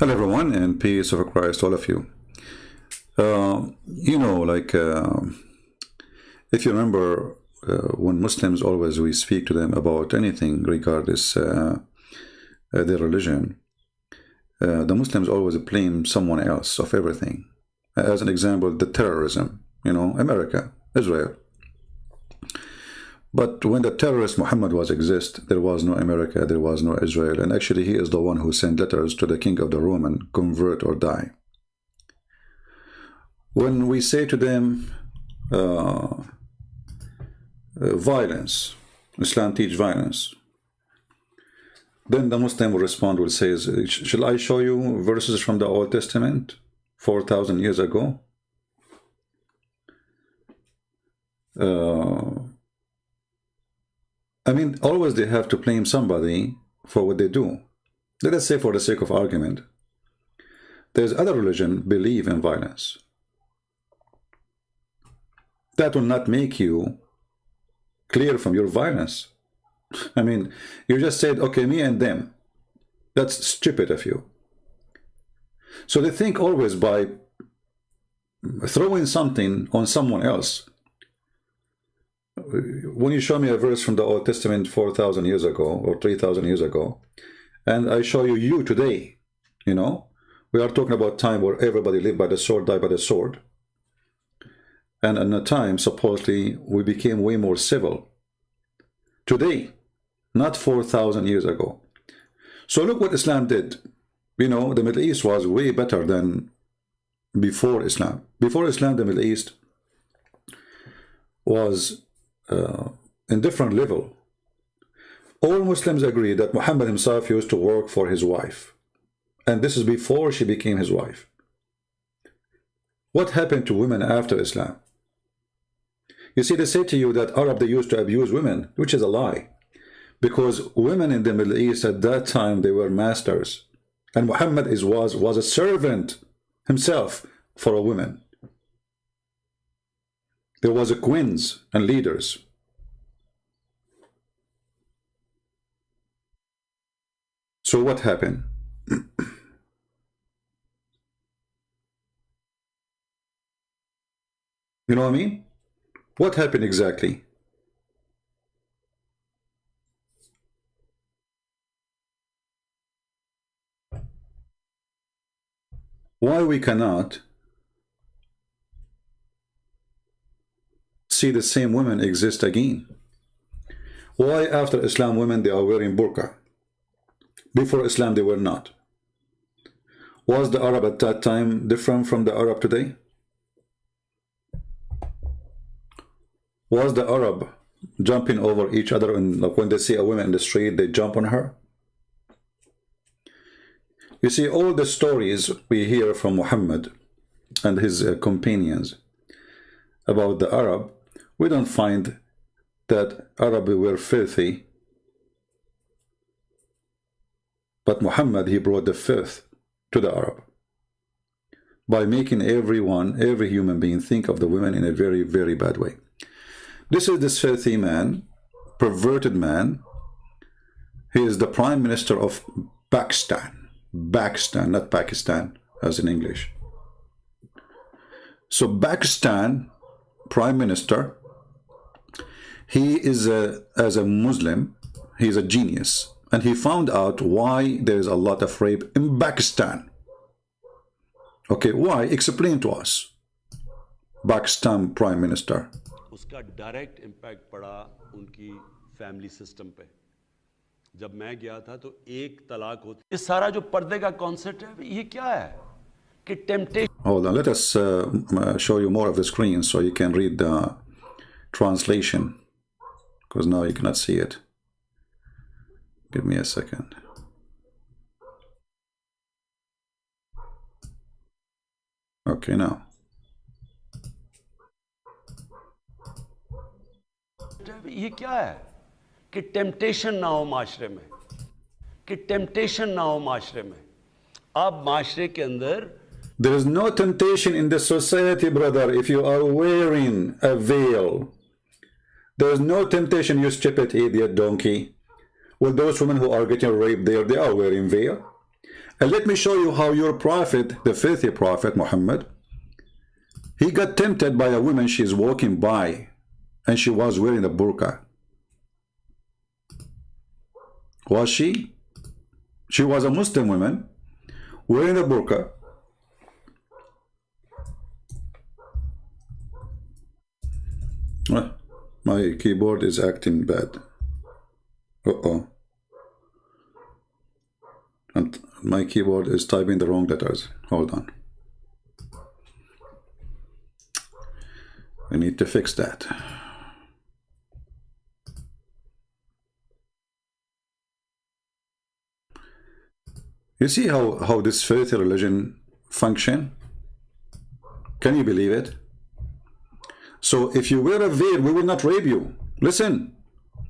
Hello everyone, and peace of Christ all of you. If you remember, when Muslims always we speak to them about anything regardless their religion, the Muslims always blame someone else of everything. As an example, the terrorism, America, Israel. But when the terrorist Muhammad was exist, there was no America, there was no Israel, and actually he is the one who sent letters to the king of the Roman, convert or die. When we say to them, violence, Islam teach violence, then the Muslim will respond, will say, shall I show you verses from the Old Testament 4,000 years ago? I mean, always they have to blame somebody for what they do. Let us say, for the sake of argument, there's other religion believe in violence. That will not make you clear from your violence. I mean, you just said, okay, me and them. That's stupid of you. So they think always by throwing something on someone else. When you show me a verse from the Old Testament 4,000 years ago or 3,000 years ago, and I show you today, we are talking about time where everybody lived by the sword, died by the sword. And in a time, supposedly, we became way more civil. Today, not 4,000 years ago. So look what Islam did. The Middle East was way better than before Islam. Before Islam, the Middle East was in different level. All Muslims agree that Muhammad himself used to work for his wife. And this is before she became his wife. What happened to women after Islam? You see, they say to you that Arab, they used to abuse women, which is a lie. Because women in the Middle East at that time, they were masters. And Muhammad was a servant himself for a woman. There was queens and leaders. So what happened? You know what I mean? What happened exactly? Why we cannot see the same women exist again? Why after Islam women they are wearing burqa? Before Islam they were not. Was the Arab at that time different from the Arab today? Was the Arab jumping over each other, and like when they see a woman in the street they jump on her? You see, all the stories we hear from Muhammad and his companions about the Arab, we don't find that Arab were filthy, but Muhammad, he brought the filth to the Arab by making every human being think of the women in a very, very bad way. This is this filthy man, perverted man. He is the Prime Minister of Pakistan. Pakistan, not Pakistan, as in English. So Pakistan Prime Minister, he is as a Muslim, he is a genius. And he found out why there is a lot of rape in Pakistan. Okay, why? Explain to us. Pakistan Prime Minister. उसका direct impact पड़ा उनकी family system पे। जब मैं गया था तो एक तलाक होती, ये सारा जो पर्दे का कॉन्सेप्ट है ये क्या है कि temptation. Hold on, let us show you more of the screen so you can read the translation, because now you cannot see it. Give me a second. Okay, now. ये क्या है कि टेम्पटेशन ना हो माशरे में, कि टेम्पटेशन ना हो माशरे में। आप माशरे के अंदर There is no temptation in the society, brother, if you are wearing a veil. There is no temptation, you stupid idiot donkey. Well, those women who are getting raped there, they are wearing veil. And let me show you how your prophet, the filthy prophet Muhammad, he got tempted by a woman. She's walking by and she was wearing a burqa. Was she? She was a Muslim woman wearing a burqa. My keyboard is acting bad. Uh-oh. And my keyboard is typing the wrong letters. Hold on. We need to fix that. You see how this filthy religion function? Can you believe it? So if you wear a veil, we will not rape you. Listen,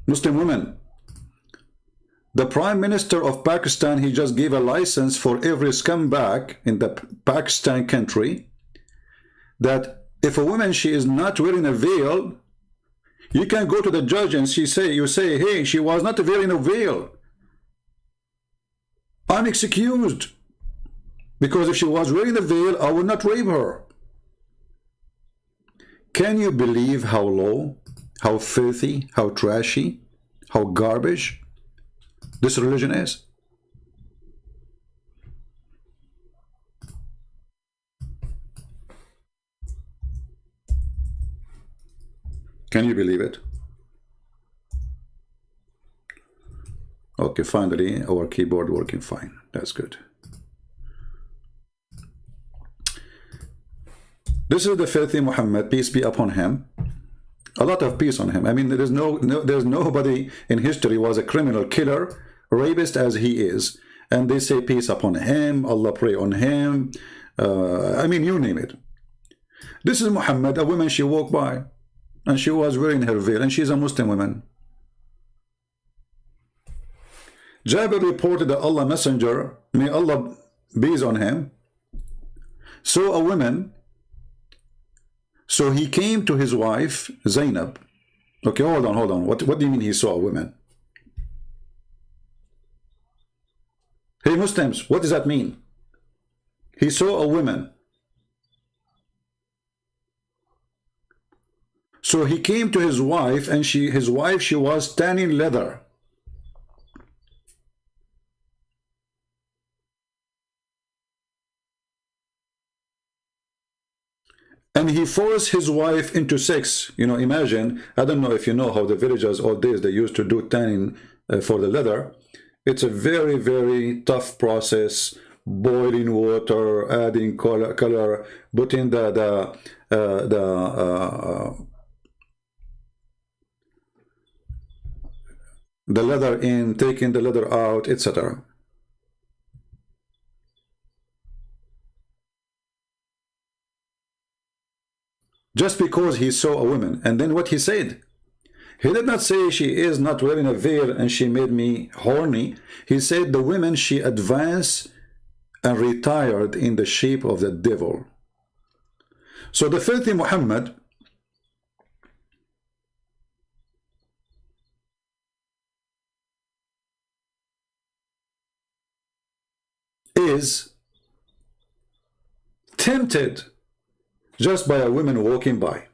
Muslim women. The Prime Minister of Pakistan, he just gave a license for every scumbag in the Pakistan country that if a woman, she is not wearing a veil, you can go to the judge and you say, hey, she was not wearing a veil. I'm excused. Because if she was wearing a veil, I would not rape her. Can you believe how low, how filthy, how trashy, how garbage this religion is? Can you believe it? Okay, finally our keyboard working fine. That's good. This is the filthy Muhammad, peace be upon him. A lot of peace on him. I mean, there's nobody in history was a criminal killer, rapist as he is, and they say peace upon him, Allah pray on him. I mean, you name it. This is Muhammad, a woman, she walked by and she was wearing her veil, and she's a Muslim woman. Jabir reported that Allah Messenger, may Allah be on him, saw a woman. So he came to his wife, Zainab. Okay, hold on. What do you mean he saw a woman? Hey, Muslims, what does that mean? He saw a woman. So he came to his wife, and she was tanning leather. And he forced his wife into sex. You know, imagine, I don't know if you know how the villagers all days, they used to do tanning for the leather. It's a very, very tough process. Boiling water, adding color, putting the leather in, taking the leather out, etc. Just because he saw a woman. And then what he said? He did not say she is not wearing a veil and she made me horny. He said the woman, she advanced and retired in the shape of the devil. So the filthy Muhammad is tempted just by a woman walking by.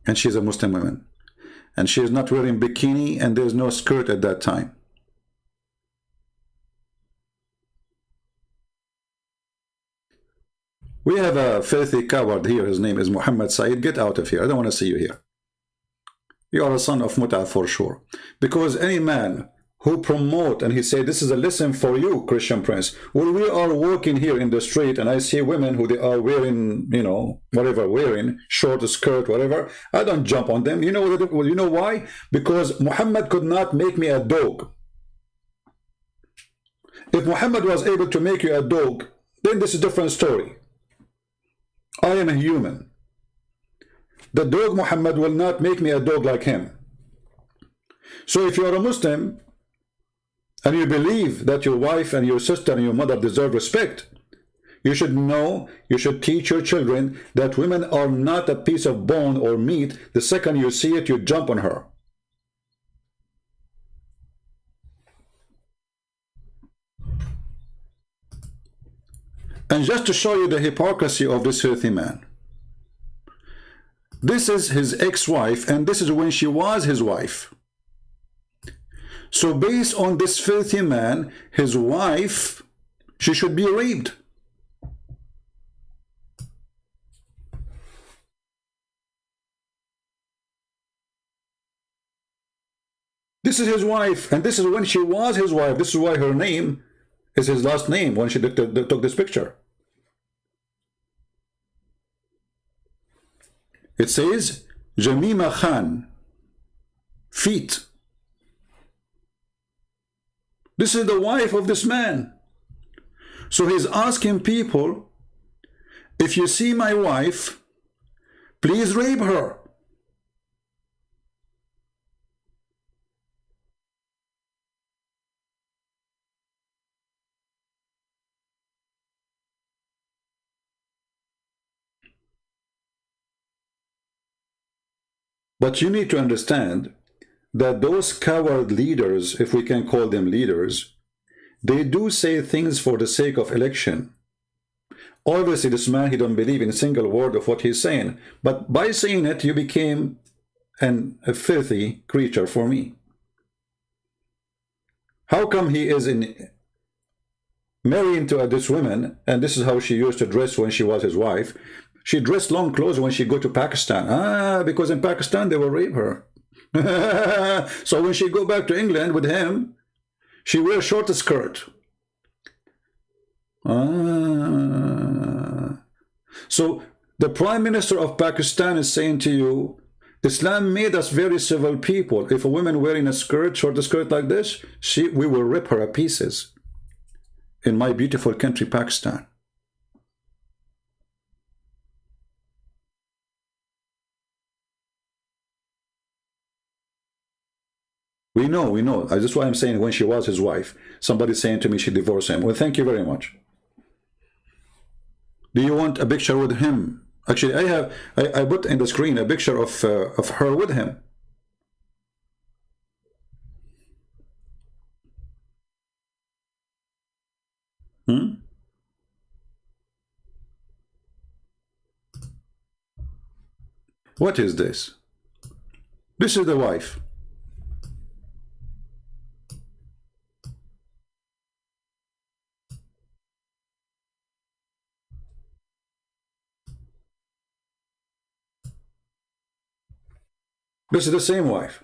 And she's a Muslim woman. And she is not wearing bikini, and there's no skirt at that time. We have a filthy coward here. His name is Muhammad Said. Get out of here. I don't want to see you here. You are a son of Mut'ah for sure. Because any man who promote, and he said, this is a lesson for you, Christian Prince. When we are walking here in the street and I see women who they are wearing, you know, whatever, wearing short skirt, whatever, I don't jump on them. You know why? Because Muhammad could not make me a dog. If Muhammad was able to make you a dog, then this is a different story. I am a human. The dog Muhammad will not make me a dog like him. So if you are a Muslim, and you believe that your wife and your sister and your mother deserve respect, you should know, you should teach your children that women are not a piece of bone or meat. The second you see it, you jump on her. And just to show you the hypocrisy of this filthy man, this is his ex-wife, and this is when she was his wife. So based on this filthy man, his wife, she should be raped. This is his wife, and this is when she was his wife. This is why her name is his last name when she took this picture. It says Jamima Khan, feet. This is the wife of this man. So he's asking people, if you see my wife, please rape her. But you need to understand that those coward leaders, if we can call them leaders, they do say things for the sake of election. Obviously, this man, he don't believe in a single word of what he's saying. But by saying it, you became a filthy creature for me. How come he is married to this woman, and this is how she used to dress when she was his wife? She dressed long clothes when she go to Pakistan. Because in Pakistan, they will rape her. So when she go back to England with him, she wears short skirt. So the Prime Minister of Pakistan is saying to you, Islam made us very civil people. If a woman wearing a skirt, short skirt like this, we will rip her to pieces. In my beautiful country, Pakistan. We know. That's why I'm saying when she was his wife. Somebody's saying to me she divorced him. Well, thank you very much. Do you want a picture with him? Actually, I put in the screen a picture of her with him. What is this? This is the wife. This is the same wife.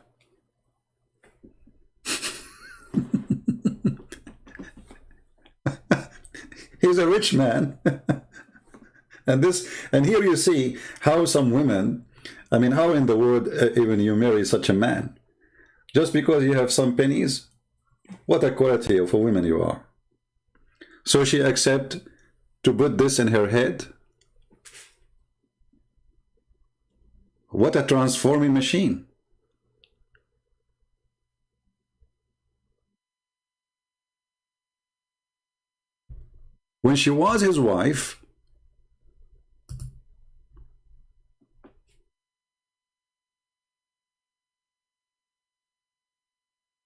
He's a rich man. and here you see how some women, I mean, how in the world even you marry such a man? Just because you have some pennies? What a quality of a woman you are. So she accept to put this in her head? What a transforming machine. When she was his wife,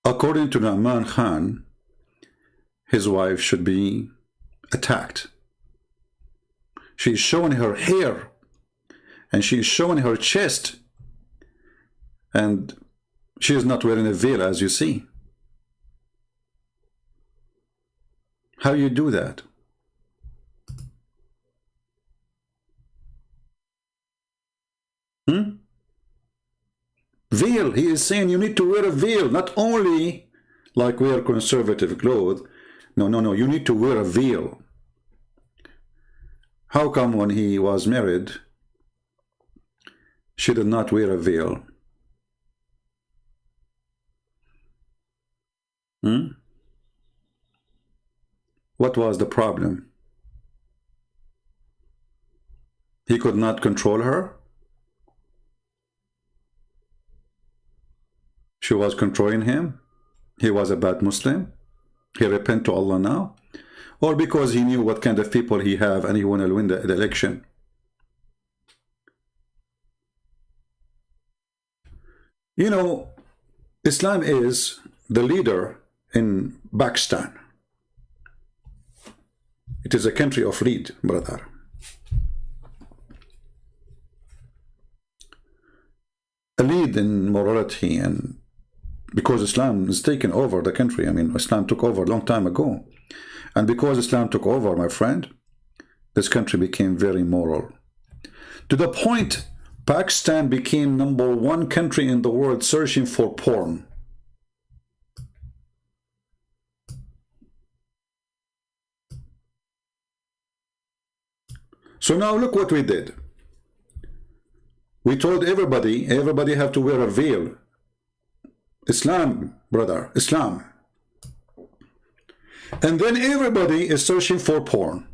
according to Nu'man Khan, his wife should be attacked. She's showing her hair. And she's showing her chest, and she is not wearing a veil, as you see. How you do that? Veil. He is saying you need to wear a veil, not only like wear conservative clothes. No. You need to wear a veil. How come when he was married, she did not wear a veil? What was the problem? He could not control her? She was controlling him? He was a bad Muslim? He repent to Allah now? Or because he knew what kind of people he have and he wanted to win the election? You know, Islam is the leader in Pakistan. It is a country of lead, brother. A lead in morality, and because Islam is taken over the country. I mean, Islam took over a long time ago. And because Islam took over, my friend, this country became very moral. To the point, Pakistan became #1 country in the world searching for porn. So now look what we did. We told everybody have to wear a veil. Islam, brother, Islam. And then everybody is searching for porn.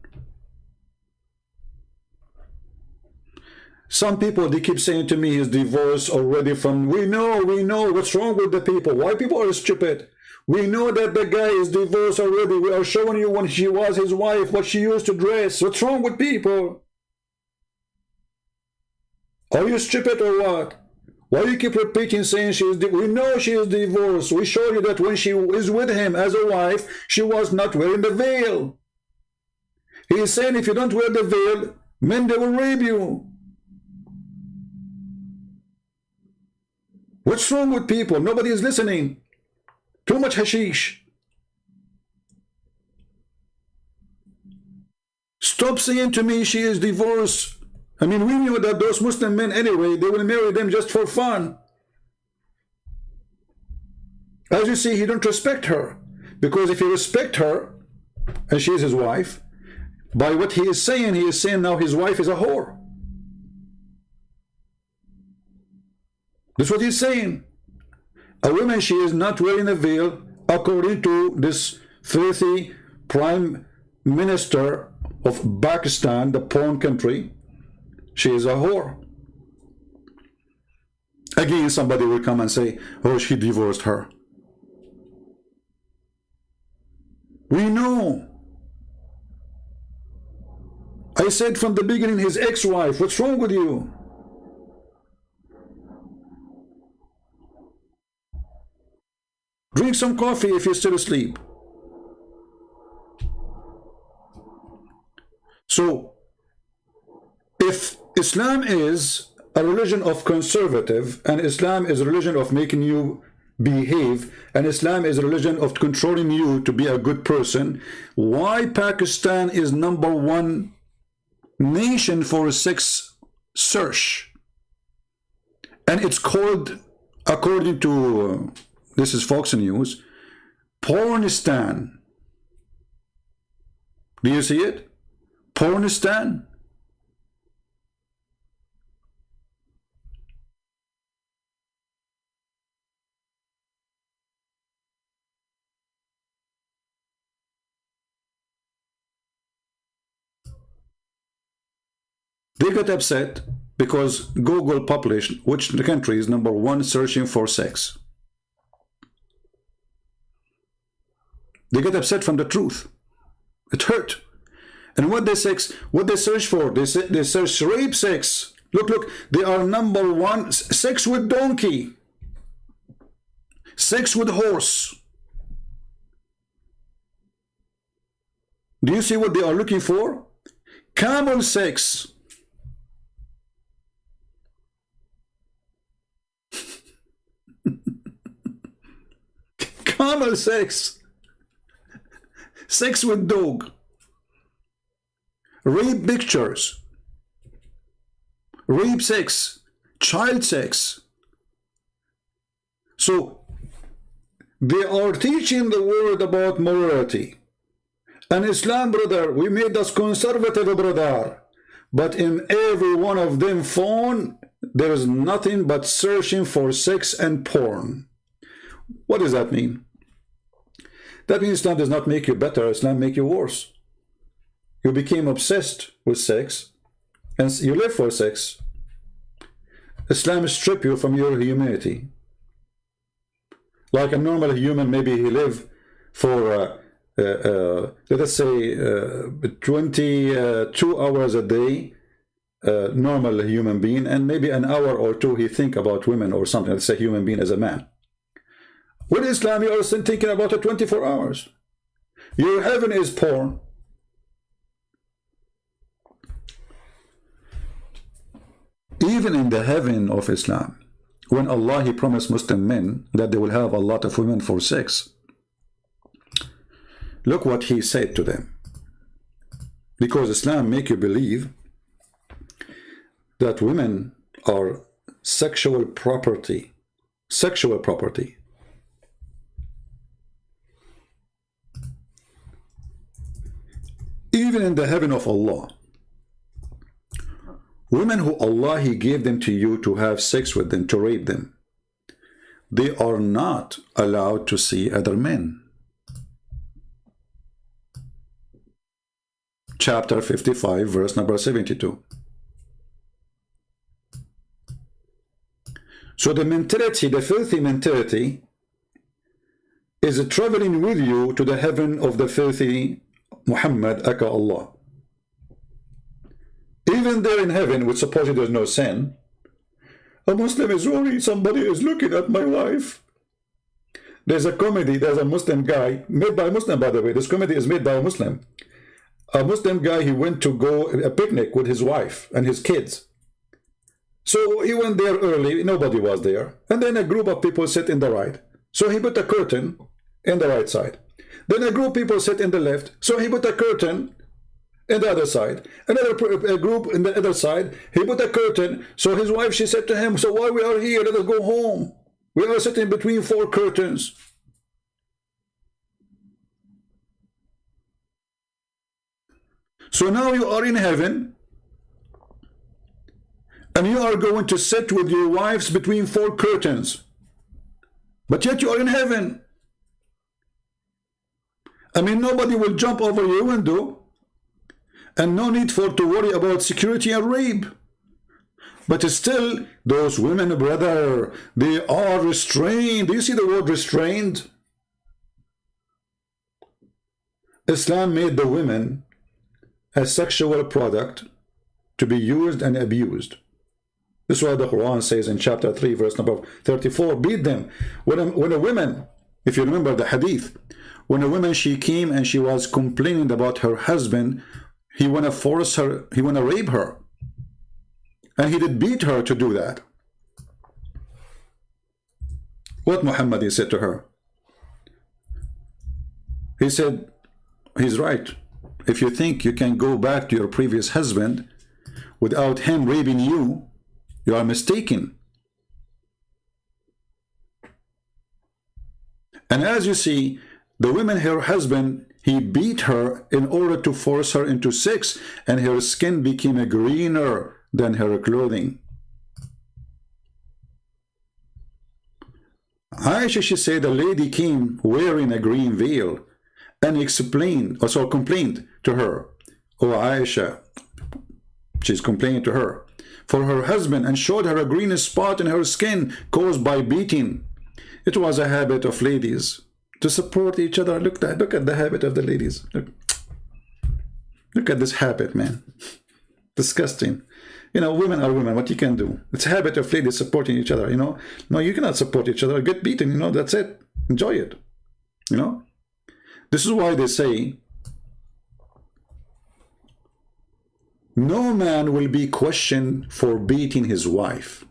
Some people, they keep saying to me, he's divorced already from, we know, what's wrong with the people? Why people are stupid? We know that the guy is divorced already. We are showing you when she was his wife, what she used to dress. What's wrong with people? Are you stupid or what? Why do you keep repeating saying she is we know she is divorced. We show you that when she is with him as a wife, she was not wearing the veil. He is saying if you don't wear the veil, men, they will rape you. What's wrong with people? Nobody is listening. Too much hashish. Stop saying to me she is divorced. I mean, we knew that those Muslim men anyway, they will marry them just for fun. As you see, he don't respect her. Because if he respect her, and she is his wife, by what he is saying now his wife is a whore. That's what he's saying. A woman, she is not wearing a veil, according to this filthy prime minister of Pakistan, the porn country. She is a whore. Again, somebody will come and say, oh, she divorced her. We know. I said from the beginning, his ex-wife. What's wrong with you? Drink some coffee if you're still asleep. So, if Islam is a religion of conservative, and Islam is a religion of making you behave, and Islam is a religion of controlling you to be a good person, why Pakistan is #1 nation for sex search? And it's called, according to, this is Fox News, Pornistan. Do you see it? Pornistan. They got upset because Google published which country is #1 searching for sex. They get upset from the truth. It hurt. And what they search for? They search rape sex. Look, they are #1. Sex with donkey. Sex with horse. Do you see what they are looking for? Camel sex. Camel sex. Sex with dog. Rape pictures. Rape sex. Child sex. So they are teaching the world about morality. And Islam, brother, we made us conservative, brother. But in every one of them phone, there is nothing but searching for sex and porn. What does that mean? That means Islam does not make you better, Islam make you worse. You became obsessed with sex, and you live for sex. Islam strips you from your humanity. Like a normal human, maybe he live for, let us say, 22 hours a day, normal human being, and maybe an hour or two he think about women or something. Let's say human being as a man. With Islam, you are still thinking about it 24 hours. Your heaven is porn. Even in the heaven of Islam, when Allah He promised Muslim men that they will have a lot of women for sex, look what He said to them. Because Islam make you believe that women are sexual property. Sexual property. Even in the heaven of Allah, women who Allah He gave them to you to have sex with them, to rape them, they are not allowed to see other men. Chapter 55, verse number 72. So the mentality, the filthy mentality, is traveling with you to the heaven of the filthy Muhammad, aka Allah. Even there in heaven, which supposedly there's no sin, a Muslim is worried somebody is looking at my wife. There's a comedy, there's a Muslim guy, made by a Muslim, by the way. This comedy is made by a Muslim. A Muslim guy, he went to go a picnic with his wife and his kids. So he went there early, nobody was there. And then a group of people sit in the right. So he put a curtain in the right side. Then a group of people sit in the left. So he put a curtain in the other side. Another group in the other side, he put a curtain. So his wife, she said to him, so why we are here? Let us go home. We are sitting between 4 curtains. So now you are in heaven, and you are going to sit with your wives between 4 curtains. But yet you are in heaven. I mean, nobody will jump over your window, and no need for to worry about security and rape. But still, those women, brother, they are restrained. Do you see the word restrained? Islam made the women a sexual product to be used and abused. This is why the Quran says in chapter 3, verse number 34, beat them. When a woman, if you remember the hadith, when a woman, she came and she was complaining about her husband, he want to force her, he want to rape her. And he did beat her to do that. What Muhammad, he said to her? He said, he's right. If you think you can go back to your previous husband without him raping you, you are mistaken. And as you see, the woman, her husband, he beat her in order to force her into sex, and her skin became greener than her clothing. Aisha, she said, a lady came wearing a green veil and explained, also complained to her. Oh, Aisha, she's complaining to her, for her husband, and showed her a green spot in her skin caused by beating. It was a habit of ladies to support each other. Look at the habit of the ladies. Look at this habit, man. Disgusting. You know, women are women. What you can do? It's a habit of ladies supporting each other, you know. No, you cannot support each other. Get beaten, you know, that's it. Enjoy it. You know? This is why they say, no man will be questioned for beating his wife.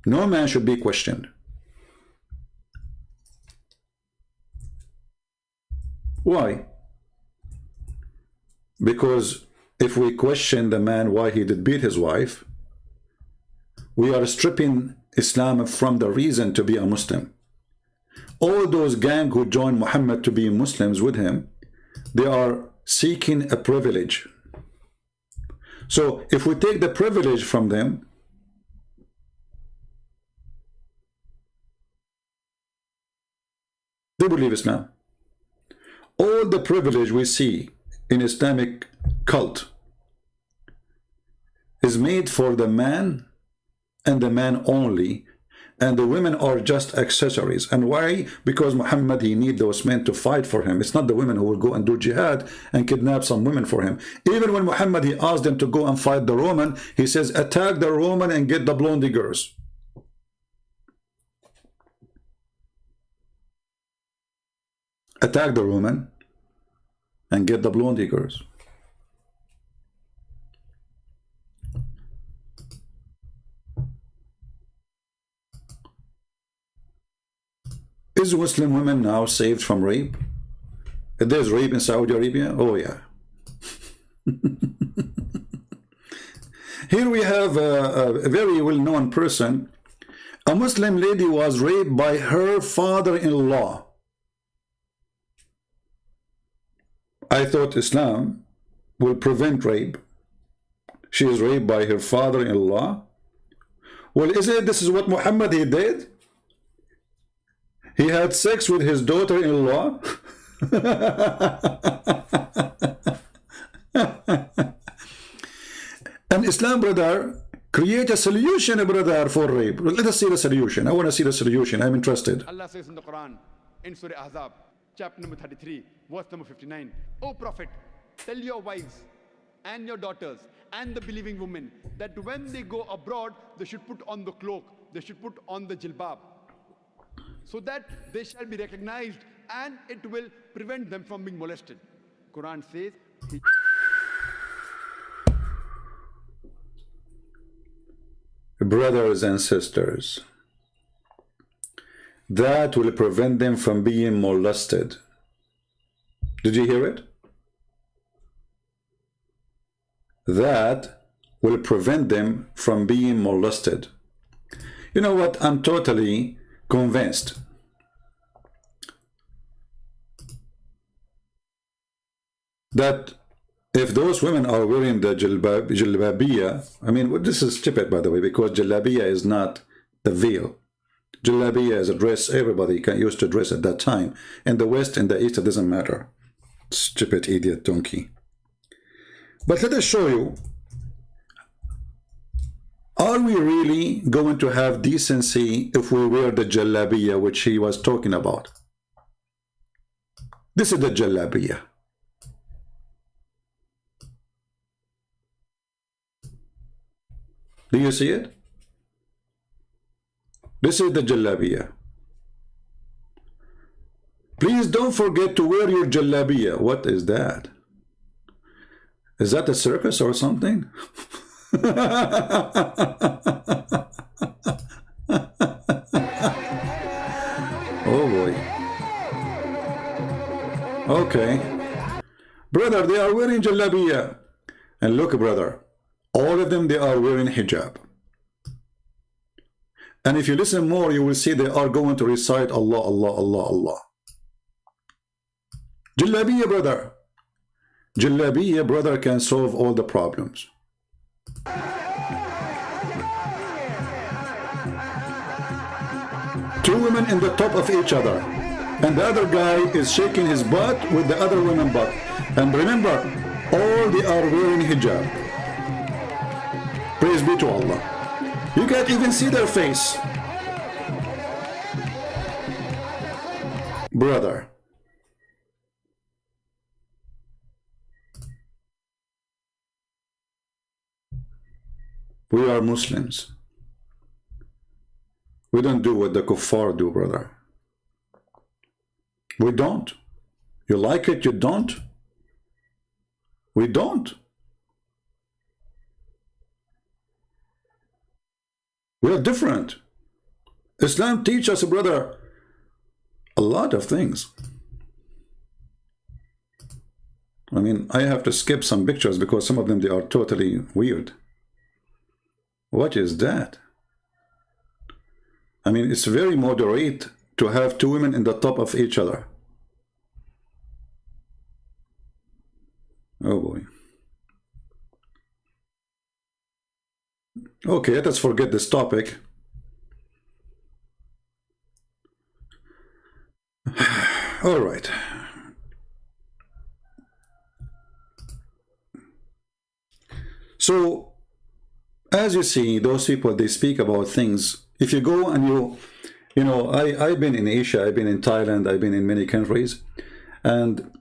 No man should be questioned. Why? Because if we question the man why he did beat his wife, we are stripping Islam from the reason to be a Muslim. All those gang who joined Muhammad to be Muslims with him, they are seeking a privilege. So if we take the privilege from them, they will leave Islam. All the privilege we see in Islamic cult is made for the man and the man only, and the women are just accessories. And why? Because Muhammad, he need those men to fight for him. It's not the women who will go and do jihad and kidnap some women for him. Even when Muhammad, he asked them to go and fight the Roman, he says, attack the Roman and get the blonde girls. Attack the Roman and get the blonde girls. Is Muslim women now saved from rape? If there's rape in Saudi Arabia, oh yeah. Here we have a very well-known person. A Muslim lady was raped by her father-in-law. I thought Islam will prevent rape. She is raped by her father-in-law. Well, this is what Muhammad he did? He had sex with his daughter-in-law. And Islam, brother, create a solution, brother, for rape. Let us see the solution. I want to see the solution. I'm interested. Allah says in the Quran, in Surah Ahzab, chapter number 33, verse number 59, O Prophet, tell your wives and your daughters and the believing women that when they go abroad, they should put on the cloak, they should put on the jilbab, so that they shall be recognized and it will prevent them from being molested. Quran says, brothers and sisters, that will prevent them from being molested. Did you hear it? That will prevent them from being molested. You know what? I'm totally convinced that if those women are wearing the jilbabiya, I mean, this is Djupet, by the way, because jalabiya is not the veil. Jalabiya is a dress everybody used to dress at that time. In the West, in the East, it doesn't matter. Stupid idiot donkey. But let us show you, are we really going to have decency if we wear the jalabiya which he was talking about? This is the jalabiya. Do you see it? This is the jalabiya. Please don't forget to wear your jalabiya. What is that? Is that a circus or something? Oh boy. Okay. Brother, they are wearing jalabiya. And look, brother, all of them, they are wearing hijab. And if you listen more, you will see they are going to recite Allah, Allah, Allah, Allah. Jalabiya, brother. Jalabiya, brother, can solve all the problems. Two women in the top of each other, and the other guy is shaking his butt with the other woman's butt. And remember, all they are wearing hijab. Praise be to Allah. You can't even see their face. Brother, we are Muslims. We don't do what the kuffar do, brother. We don't. You like it, you don't. We don't. We are different. Islam teaches us, brother, a lot of things. I mean, I have to skip some pictures because some of them, they are totally weird. What is that? I mean, it's very moderate to have two women in the top of each other. Oh boy. Okay, let us forget this topic. All right. So, as you see, those people, they speak about things. If you go and you know, I've been in Asia, I've been in Thailand, I've been in many countries. And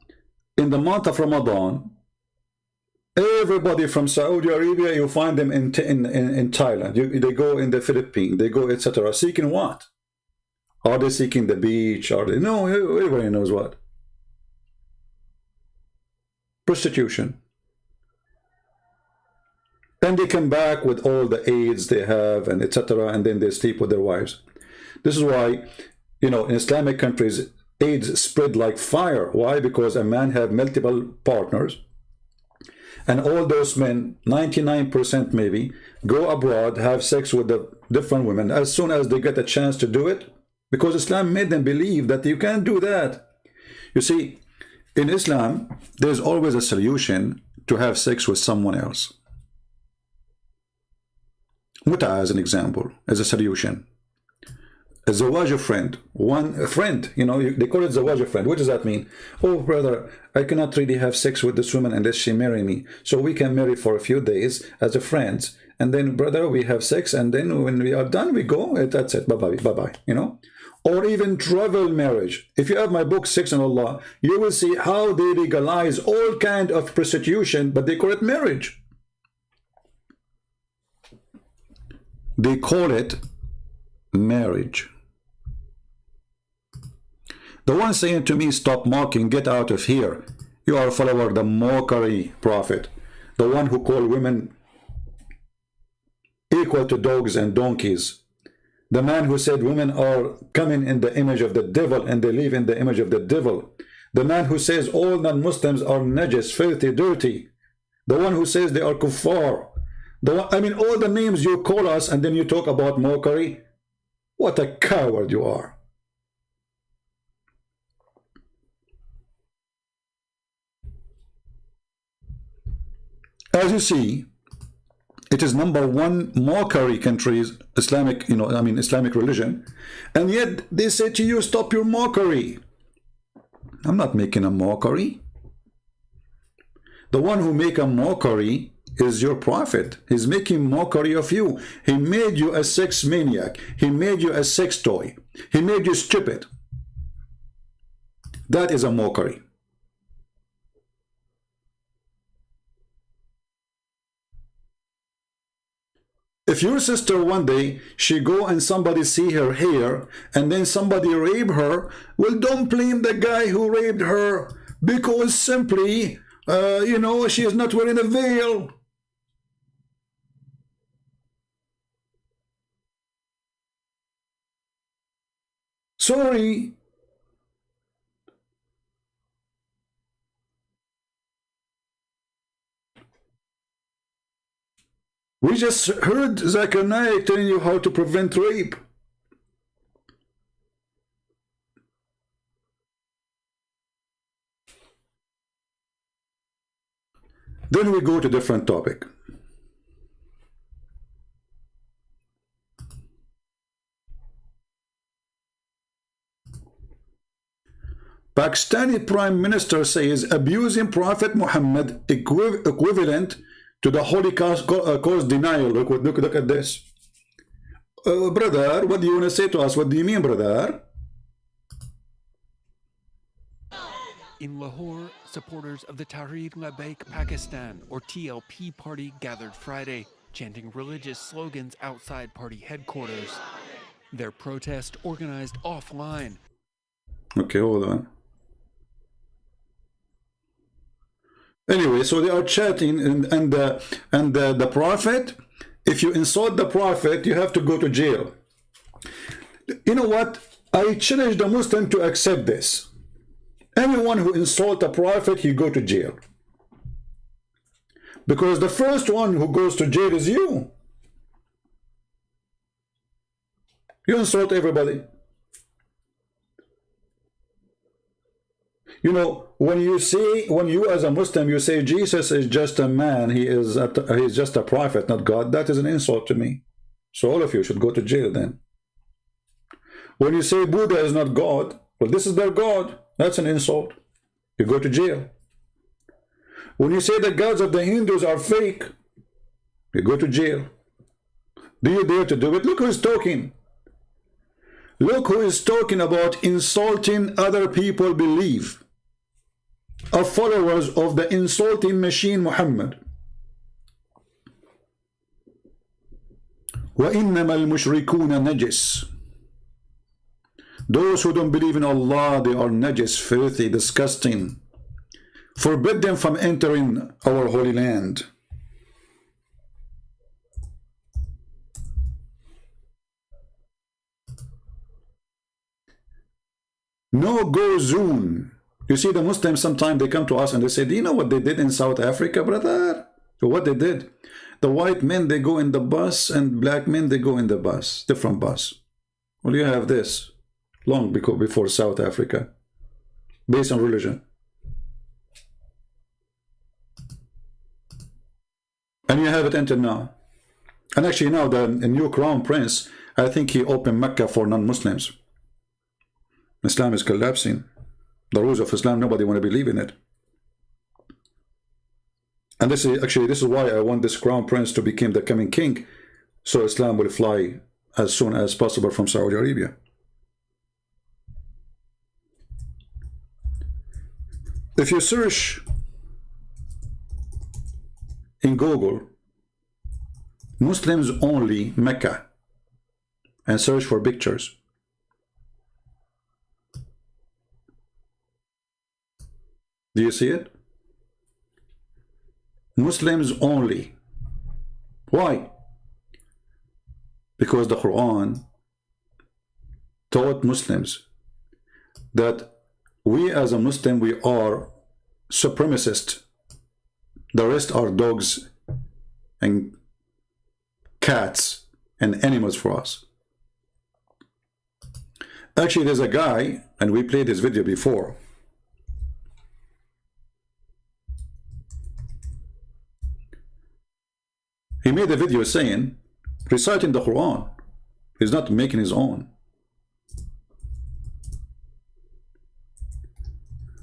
in the month of Ramadan, everybody from Saudi Arabia, you find them in Thailand. They go in the Philippines, they go, etc. Seeking what? Are they seeking the beach? Are they? No, everybody knows what. Prostitution. Then they come back with all the AIDS they have and etc. And then they sleep with their wives. This is why you know, in Islamic countries, AIDS spread like fire. Why? Because a man have multiple partners, and all those men, 99% maybe, go abroad, have sex with the different women as soon as they get a chance to do it, because Islam made them believe that you can't do that. You see, in Islam, there's always a solution to have sex with someone else. Muta, as an example, as a solution. A zawaj friend, a friend, you know, they call it zawaj friend. What does that mean? Oh, brother, I cannot really have sex with this woman unless she marry me. So we can marry for a few days as a friends. And then, brother, we have sex. And then when we are done, we go. That's it. Bye-bye. Bye-bye. You know? Or even travel marriage. If you have my book, Sex and Allah, you will see how they legalize all kind of prostitution, but they call it marriage. They call it marriage. The one saying to me, stop mocking, get out of here. You are a follower of the mockery prophet. The one who called women equal to dogs and donkeys. The man who said women are coming in the image of the devil and they live in the image of the devil. The man who says all non-Muslims are najis, filthy, dirty. The one who says they are kuffar. I mean, all the names you call us and then you talk about mockery. What a coward you are. As you see, it is #1 mockery countries, Islamic, you know, I mean Islamic religion, and yet they say to you, stop your mockery. I'm not making a mockery. The one who make a mockery is your prophet. He's making mockery of you. He made you a sex maniac. He made you a sex toy. He made you stupid. That is a mockery. If your sister one day, she go and somebody see her hair, and then somebody rape her, well, don't blame the guy who raped her, because simply, you know, she is not wearing a veil. Sorry. We just heard Zakir Naik telling you how to prevent rape. Then we go to different topic. Pakistani Prime Minister says abusing Prophet Muhammad equivalent to the Holocaust cause denial. Look at this. Brother, what do you want to say to us? What do you mean, brother? In Lahore, supporters of the Tehreek-e-Labbaik Pakistan, or TLP party, gathered Friday, chanting religious slogans outside party headquarters. Their protest organized offline. Okay, hold on. Anyway, so they are chatting, and the prophet, if you insult the prophet, you have to go to jail. You know what? I challenge the Muslim to accept this. Anyone who insults a prophet, he go to jail. Because the first one who goes to jail is you. You insult everybody. You know, when you as a Muslim, you say Jesus is just a man, he's just a prophet, not God, that is an insult to me. So all of you should go to jail then. When you say Buddha is not God, well, this is their God, that's an insult. You go to jail. When you say the gods of the Hindus are fake, you go to jail. Do you dare to do it? Look who's talking. Look who is talking about insulting other people belief. Are followers of the insulting machine Muhammad. وَإِنَّمَا الْمُشْرِكُونَ نَجِسٌ. Those who don't believe in Allah, they are najis, filthy, disgusting. Forbid them from entering our holy land. No-go zone. You see, the Muslims sometimes they come to us and they say, do you know what they did in South Africa, brother? What they did? The white men, they go in the bus, and black men, they go in the bus, different bus. Well, you have this long before South Africa, based on religion. And you have it until now. And actually now, the new crown prince, I think he opened Mecca for non-Muslims. Islam is collapsing. The rules of Islam, nobody want to believe in it. And this is why I want this crown prince to become the coming king, so Islam will fly as soon as possible from Saudi Arabia. If you search in Google Muslims only Mecca and search for pictures, do you see it? Muslims only. Why? Because the Quran taught Muslims that we as a Muslim, we are supremacists. The rest are dogs and cats and animals for us. Actually, there's a guy, and we played this video before. He made a video saying, reciting the Quran. He's not making his own.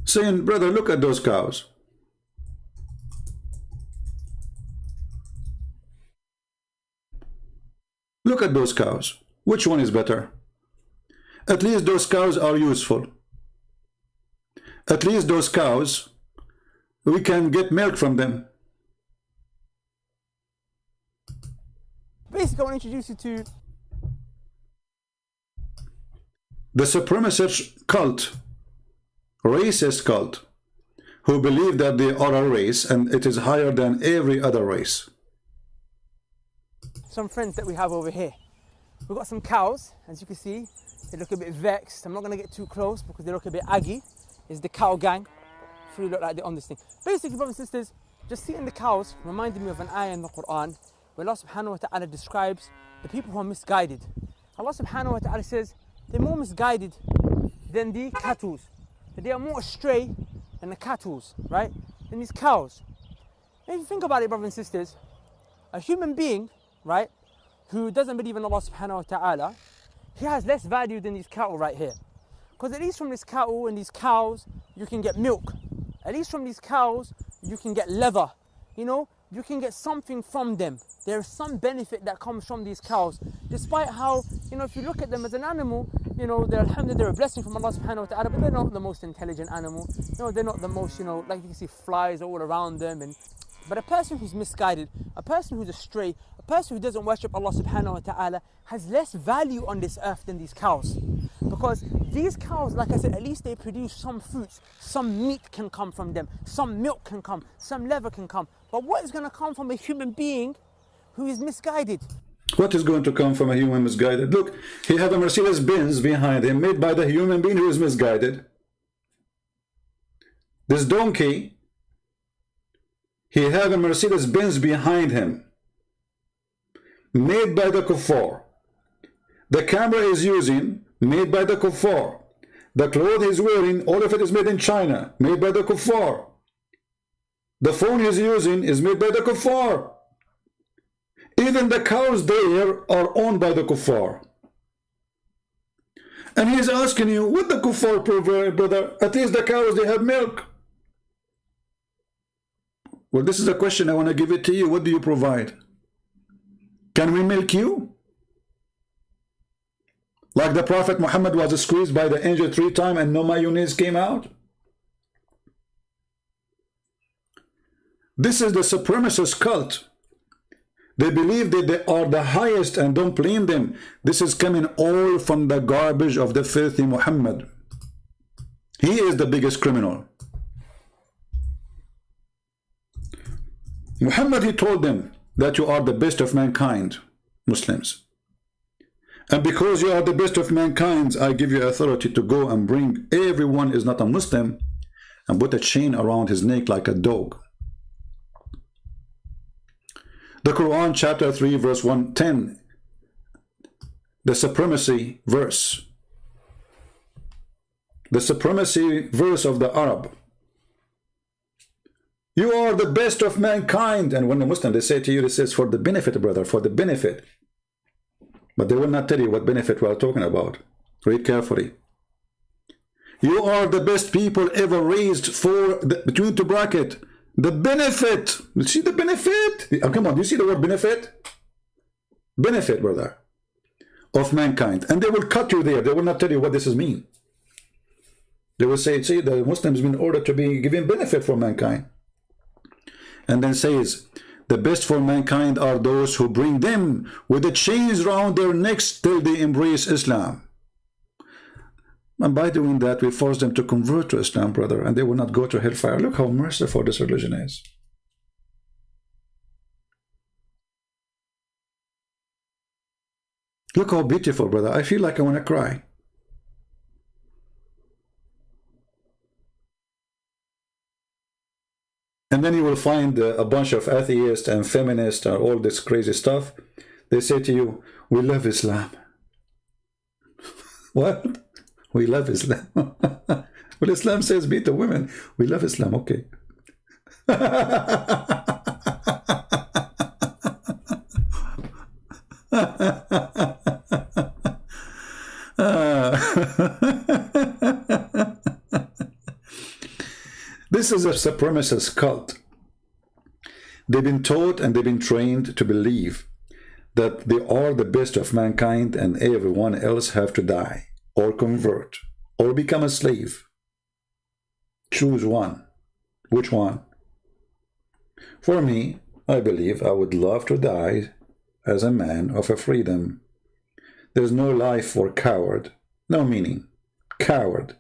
Saying, brother, look at those cows. Look at those cows. Which one is better? At least those cows are useful. At least those cows, we can get milk from them. Basically, I want to introduce you to the supremacist cult, racist cult, who believe that they are a race and it is higher than every other race. some friends that we have over here. We've got some cows, as you can see. They look a bit vexed. I'm not going to get too close because they look a bit aggy. It's the cow gang. They look like they're on this thing. Basically, brothers and sisters, just seeing the cows reminded me of an ayah in the Qur'an where Allah subhanahu wa ta'ala describes the people who are misguided. Allah subhanahu wa ta'ala says they're more misguided than the cattle. They are more astray than the cattle, right? Than these cows. And if you think about it, brothers and sisters, a human being, right, who doesn't believe in Allah subhanahu wa ta'ala, he has less value than these cattle right here. Because at least from this cattle and these cows, you can get milk. At least from these cows, you can get leather. You know, you can get something from them. There is some benefit that comes from these cows. Despite how, you know, if you look at them as an animal, you know, alhamdulillah, they're a blessing from Allah subhanahu wa ta'ala, but they're not the most intelligent animal. You know, they're not the most, you know, like you can see flies all around them. But a person who's misguided, a person who's astray, a person who doesn't worship Allah subhanahu wa ta'ala has less value on this earth than these cows. Because these cows, like I said, at least they produce some fruits, some meat can come from them, some milk can come, some leather can come. But what is going to come from a human being who is misguided? What is going to come from a human misguided? Look, he has a Mercedes-Benz behind him made by the human being who is misguided. This donkey, he has a Mercedes-Benz behind him made by the kuffar. The camera is using, made by the kuffar. The clothes he's wearing, all of it is made in China, made by the kuffar. The phone he's using is made by the kuffar. Even the cows there are owned by the kuffar. And he's asking you, what the kuffar provide, brother? At least the cows, they have milk. Well, this is a question I want to give it to you. What do you provide? Can we milk you? Like the Prophet Muhammad was squeezed by the angel 3 times and no mayonnaise came out? This is the supremacist cult. They believe that they are the highest, and don't blame them. This is coming all from the garbage of the filthy Muhammad. He is the biggest criminal. Muhammad, he told them that you are the best of mankind, Muslims. And because you are the best of mankind, I give you authority to go and bring everyone is not a Muslim and put a chain around his neck like a dog. The Quran chapter 3 verse 110, the supremacy verse. The supremacy verse of the Arab. You are the best of mankind. And when the Muslim, they say to you, this is for the benefit, brother, for the benefit. But they will not tell you what benefit we are talking about. Read carefully. You are the best people ever raised for, between two bracket, the benefit. You see the benefit? Oh, come on, do you see the word benefit? Benefit, brother, of mankind. And they will cut you there. They will not tell you what this is mean. They will say, see, the Muslims been ordered to be given benefit for mankind. And then says, the best for mankind are those who bring them with the chains round their necks till they embrace Islam. And by doing that, we force them to convert to Islam, brother, and they will not go to hellfire. Look how merciful this religion is. Look how beautiful, brother. I feel like I want to cry. And then you will find a bunch of atheists and feminists and all this crazy stuff. They say to you, we love Islam. What? We love Islam. Well, Islam says beat the women. We love Islam, okay. This is a supremacist cult. They've been taught and they've been trained to believe that they are the best of mankind and everyone else have to die or convert or become a slave. Choose one. Which one? For me, I believe I would love to die as a man of a freedom. There's no life for coward. No meaning. Coward.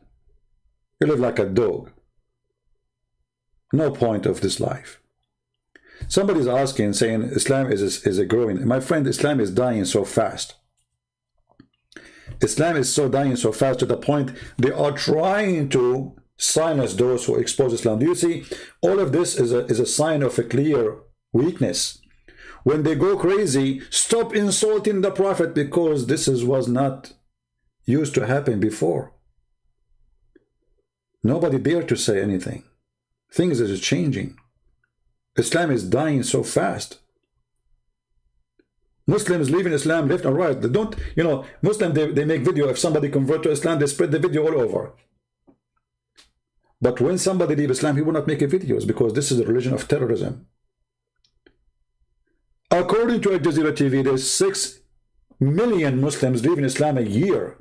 You live like a dog. No point of this life. Somebody's asking, saying Islam is a growing. My friend, Islam is dying so fast. Islam is so dying so fast to the point they are trying to silence those who expose Islam. Do you see? All of this is a sign of a clear weakness. When they go crazy, stop insulting the Prophet because this was not used to happen before. Nobody dared to say anything. Things are changing. Islam is dying so fast. Muslims leaving Islam left and right. They don't, you know, Muslims, they make video. If somebody convert to Islam, they spread the video all over. But when somebody leave Islam, he will not make videos because this is a religion of terrorism. According to Al Jazeera TV, there's 6 million Muslims leaving Islam a year.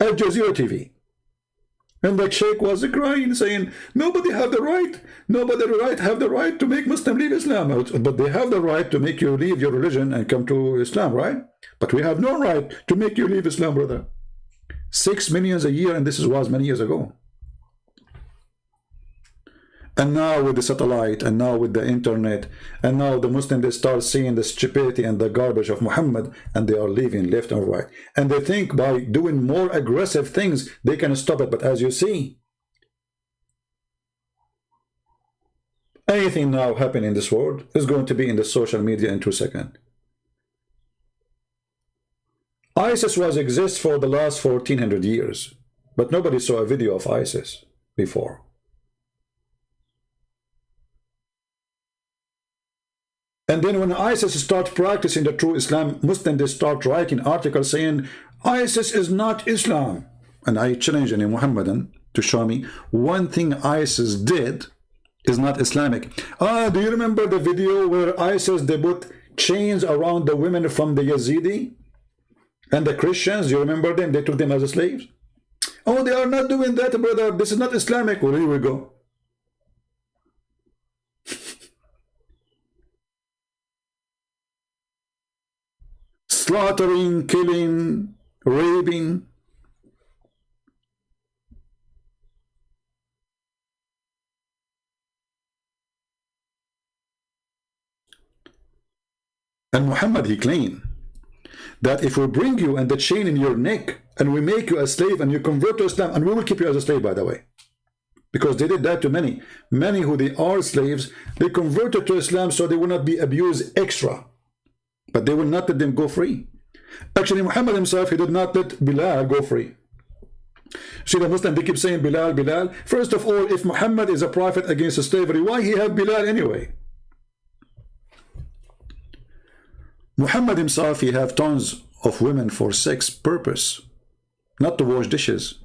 Al Jazeera TV. And the sheikh was crying, saying, nobody have the right, have the right to make Muslim leave Islam. But they have the right to make you leave your religion and come to Islam, right? But we have no right to make you leave Islam, brother. 6 million a year, and this was many years ago. And now with the satellite, and now with the internet, and now the Muslims, they start seeing the stupidity and the garbage of Muhammad, and they are leaving left and right. And they think by doing more aggressive things, they can stop it. But as you see, anything now happening in this world is going to be in the social media in 2 seconds. ISIS was exist for the last 1400 years, but nobody saw a video of ISIS before. And then when ISIS start practicing the true Islam, Muslims, they start writing articles saying, ISIS is not Islam. And I challenge any Muhammadan to show me one thing ISIS did is not Islamic. Do you remember the video where ISIS, they put chains around the women from the Yazidi and the Christians? You remember them? They took them as slaves. Oh, they are not doing that, brother. This is not Islamic. Well, here we go. Slaughtering, killing, raping. And Muhammad, he claimed that if we bring you and the chain in your neck and we make you a slave and you convert to Islam, and we will keep you as a slave, by the way, because they did that to many who they are slaves, they converted to Islam so they will not be abused extra, but they will not let them go free. Actually, Muhammad himself, he did not let Bilal go free. See, the Muslim, they keep saying Bilal, Bilal. First of all, if Muhammad is a prophet against slavery, why he have Bilal anyway? Muhammad himself, he have tons of women for sex purpose, not to wash dishes.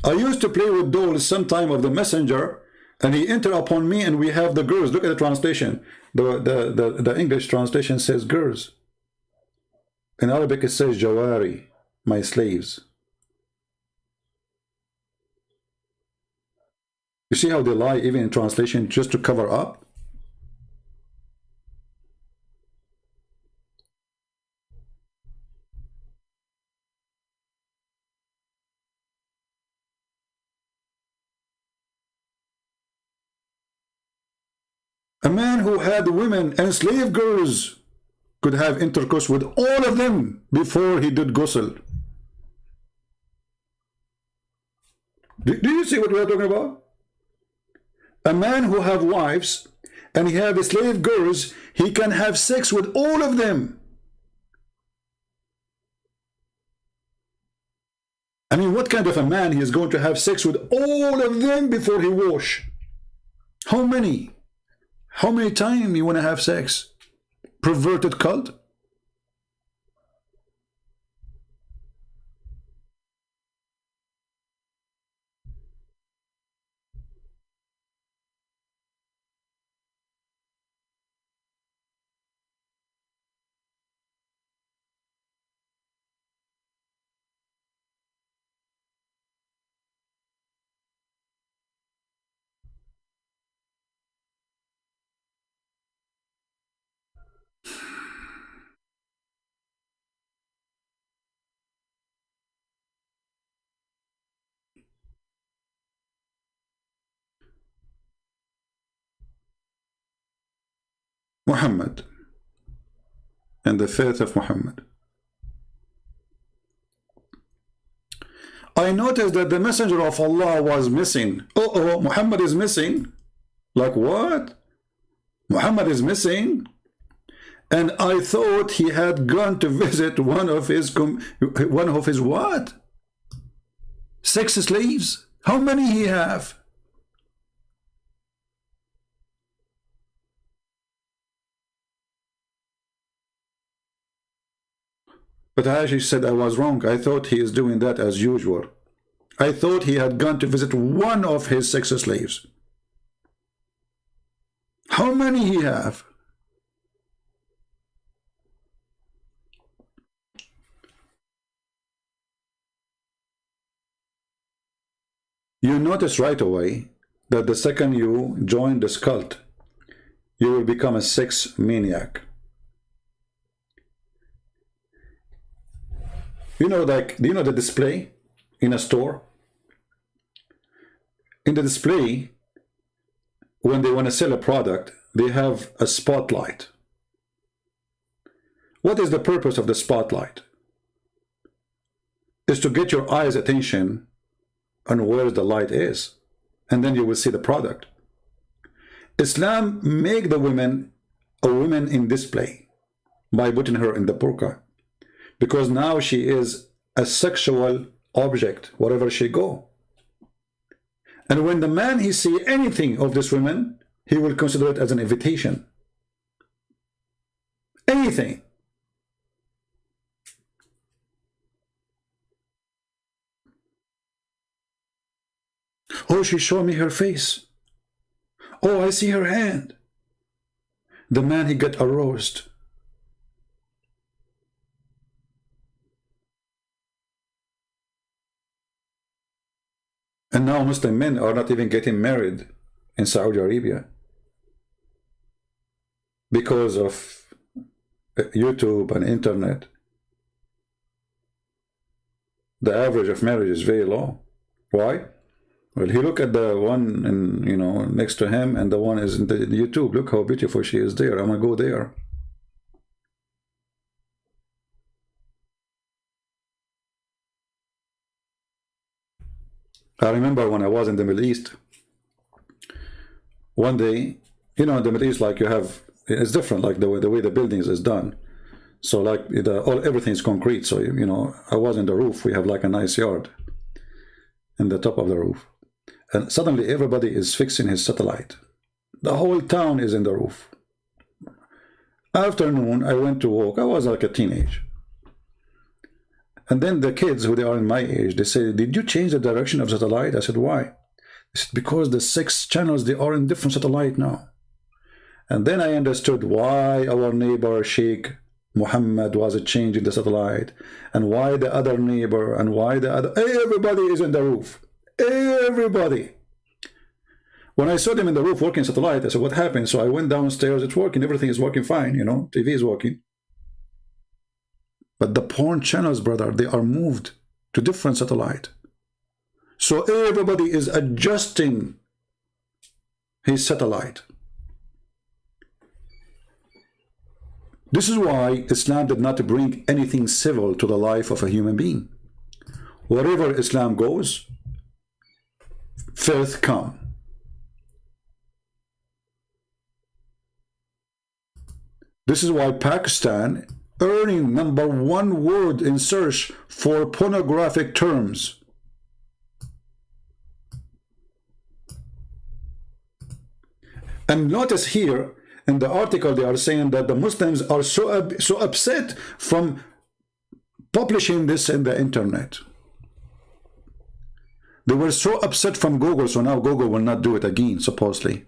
I used to play with dolls sometime of the messenger, and he entered upon me, and we have the girls. Look at the translation. The English translation says girls. In Arabic it says jawari, my slaves. You see how they lie even in translation just to cover up? A man who had women and slave girls could have intercourse with all of them before he did ghusl. Do you see what we are talking about? A man who have wives and he have slave girls, he can have sex with all of them. I mean, what kind of a man he is going to have sex with all of them before he wash? How many? How many times you want to have sex? Perverted cult? Muhammad and the faith of Muhammad. I noticed that the messenger of Allah was missing. Oh, Muhammad is missing. Like what? Muhammad is missing? And I thought he had gone to visit one of his what? Sex slaves? How many he have? But Aisha said I was wrong. I thought he is doing that as usual. I thought he had gone to visit one of his sex slaves. How many he have? You notice right away that the second you join this cult, you will become a sex maniac. You know, like, do you know the display in a store? In the display, when they want to sell a product, they have a spotlight. What is the purpose of the spotlight? Is to get your eyes' attention on where the light is, and then you will see the product. Islam make the woman a woman in display by putting her in the burqa, because now she is a sexual object wherever she go. And when the man he see anything of this woman, he will consider it as an invitation. Anything. Oh, she showed me her face. Oh, I see her hand. The man, he get aroused. And now Muslim men are not even getting married in Saudi Arabia. because of YouTube and internet, the average of marriage is very low. Why? Well, he look at the one in, you know, next to him, and the one is in the YouTube. Look how beautiful she is there. I'm gonna go there. I remember when I was in the Middle East, one day, you know, in the Middle East, like you have, it's different, like the way the buildings is done. So like everything is concrete. So, you know, I was in the roof. We have like a nice yard in the top of the roof. And suddenly everybody is fixing his satellite. The whole town is in the roof. Afternoon, I went to walk. I was like a teenage. And then the kids who they are in my age, they say, did you change the direction of satellite? I said, why? They said, because the 6 channels, they are in different satellite now. And then I understood why our neighbor Sheikh Muhammad was changing the satellite, and why the other neighbor, and why the other, everybody is in the roof. Everybody. When I saw them in the roof working satellite, I said, what happened? So I went downstairs, it's working, everything is working fine, you know, TV is working. But the porn channels, brother, they are moved to different satellite. So everybody is adjusting his satellite. This is why Islam did not bring anything civil to the life of a human being. Wherever Islam goes, filth come. This is why Pakistan earning #1 word in search for pornographic terms. And notice here in the article they are saying that the Muslims are so upset from publishing this in the internet. They were so upset from Google, so now Google will not do it again, supposedly.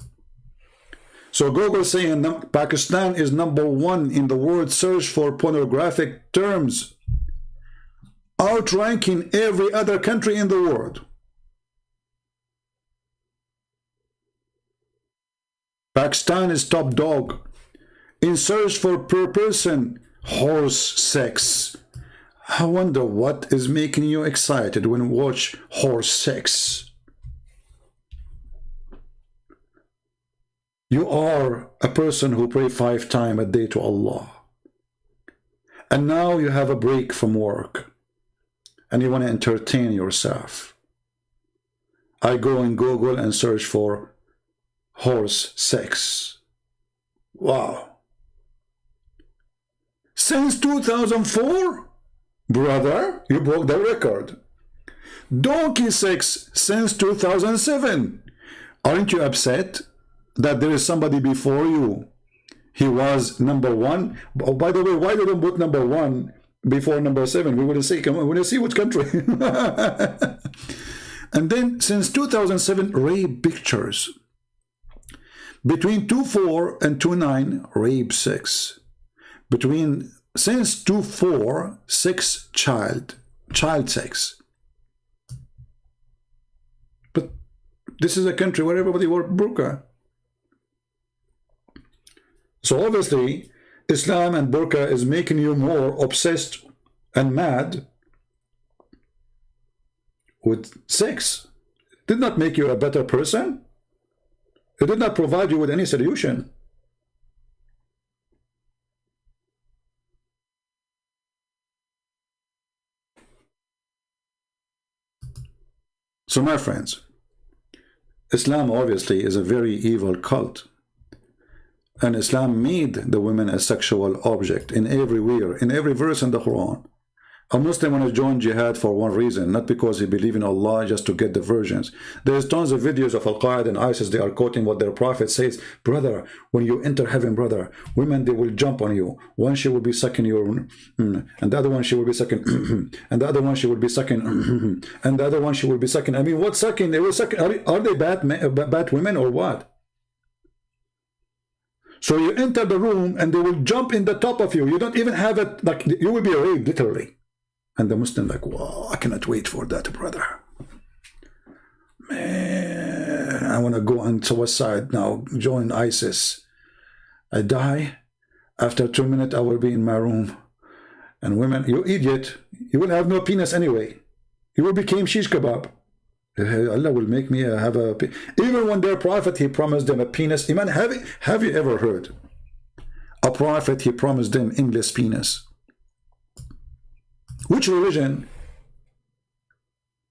So Google saying Pakistan is #1 in the word search for pornographic terms, outranking every other country in the world. Pakistan is top dog in search for per person horse sex. I wonder what is making you excited when you watch horse sex. You are a person who prays 5 times a day to Allah. And now you have a break from work. And you want to entertain yourself. I go in Google and search for horse sex. Wow. Since 2004? Brother, you broke the record. Donkey sex since 2007. Aren't you upset that there is somebody before you? He was #1. Oh, by the way, why didn't put #1 before #7? We would say, come on, we want to see which country. And then since 2007, rape pictures. Between 24 and 29, rape 6. Since 24, 6 child sex. But this is a country where everybody wore burqa. So obviously, Islam and burqa is making you more obsessed and mad with sex. It did not make you a better person. It did not provide you with any solution. So my friends, Islam obviously is a very evil cult. And Islam made the women a sexual object in everywhere, in every verse in the Quran. A Muslim want to join jihad for one reason, not because he believes in Allah just to get the versions. There's tons of videos of Al-Qaeda and ISIS, they are quoting what their prophet says. Brother, when you enter heaven, brother, women, they will jump on you. One, she will be sucking your, and the other one, she will be sucking, and the other one, she will be sucking, and the other one, she will be sucking. I mean, what sucking? They will sucking. Are they bad women or what? So you enter the room and they will jump in the top of you. You don't even have it, like, you will be raped, literally. And the Muslim like, wow, I cannot wait for that, brother. Man, I want to go on suicide now, join ISIS. I die. After 2 minutes, I will be in my room. And women, you idiot, you will have no penis anyway. You will become shish kebab. Allah will make me have a... Even when their prophet, he promised them a penis. Iman, have you ever heard? A prophet, he promised them English penis. Which religion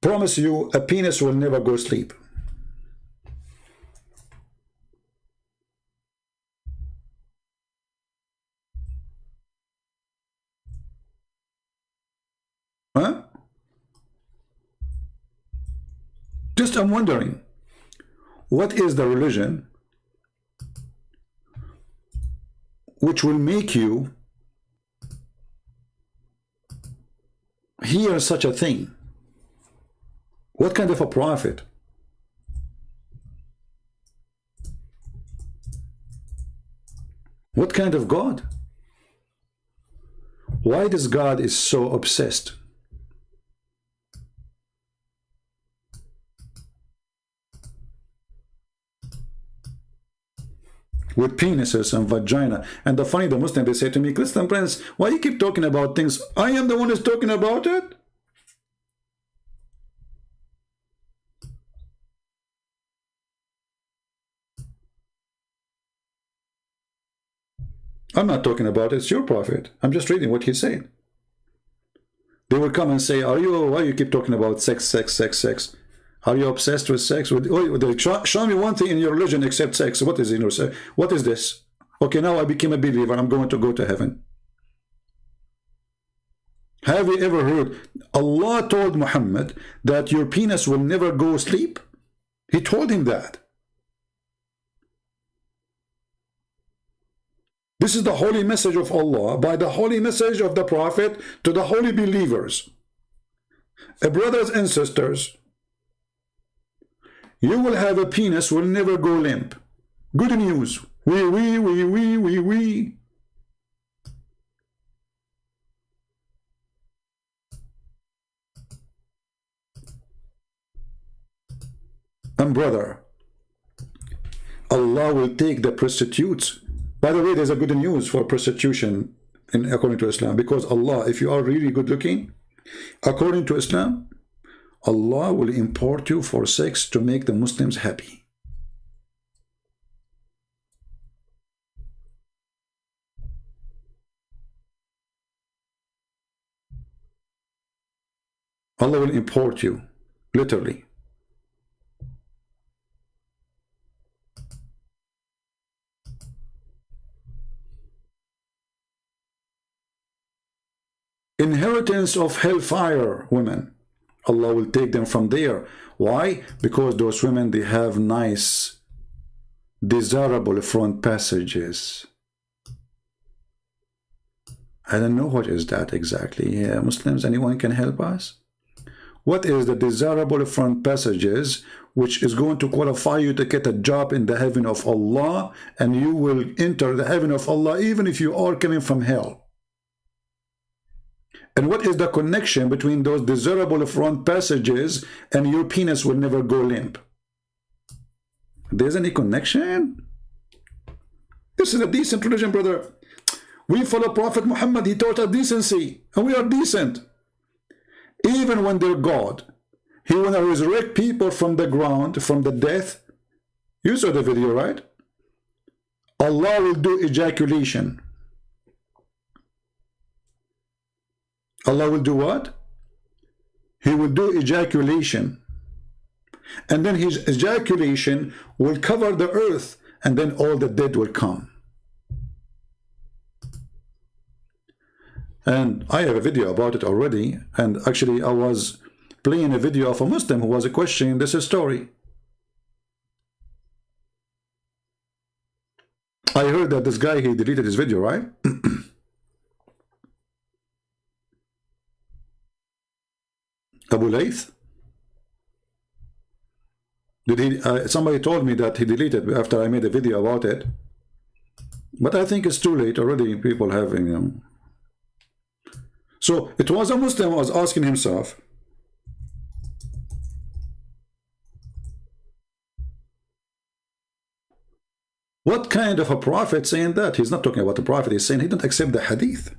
promise you a penis will never go sleep? Huh? Just I'm wondering, what is the religion which will make you hear such a thing? What kind of a prophet? What kind of God? Why this God is so obsessed? With penises and vagina. And the funny, the Muslim, they say to me, Christian Prince, why you keep talking about things? I am the one who's talking about it. I'm not talking about it. It's your prophet. I'm just reading what he said. They will come and say, why you keep talking about sex, sex, sex, sex? Are you obsessed with sex? Show me one thing in your religion except sex. What is in your sex? What is this? Okay, now I became a believer. I'm going to go to heaven. Have you ever heard Allah told Muhammad that your penis will never go sleep? He told him that. This is the holy message of Allah by the holy message of the Prophet to the holy believers. Brothers and sisters, you will have a penis will never go limp. Good news. We. And brother, Allah will take the prostitutes. By the way, there's a good news for prostitution according to Islam, because Allah, if you are really good looking, according to Islam, Allah will import you for sex to make the Muslims happy. Allah will import you, literally. Inheritance of hellfire women. Allah will take them from there. Why? Because those women, they have nice, desirable front passages. I don't know what is that exactly. Yeah, Muslims, anyone can help us? What is the desirable front passages which is going to qualify you to get a job in the heaven of Allah, and you will enter the heaven of Allah even if you are coming from hell? And what is the connection between those desirable front passages and your penis will never go limp? There's any connection? This is a decent religion, brother. We follow Prophet Muhammad. He taught us decency, and we are decent. Even when they're God, he want to resurrect people from the ground, from the death. You saw the video, right? Allah will do ejaculation. Allah will do what? He will do ejaculation. And then his ejaculation will cover the earth, and then all the dead will come. And I have a video about it already. And actually I was playing a video of a Muslim who was questioning this story. I heard that this guy, he deleted his video, right? Abu Layth? Did he? Somebody told me that he deleted after I made a video about it. But I think it's too late already. People have, you know. So it was a Muslim who was asking himself, What kind of a prophet saying that? He's not talking about the prophet. He's saying he don't accept the hadith.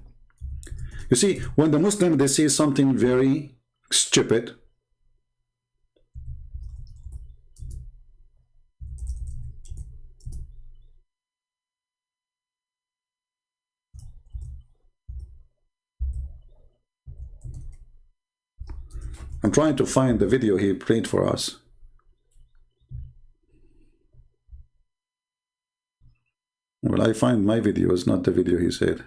You see, when the Muslim, they see something very stupid, I'm trying to find the video he played for us. Well, I find my video is not the video he said.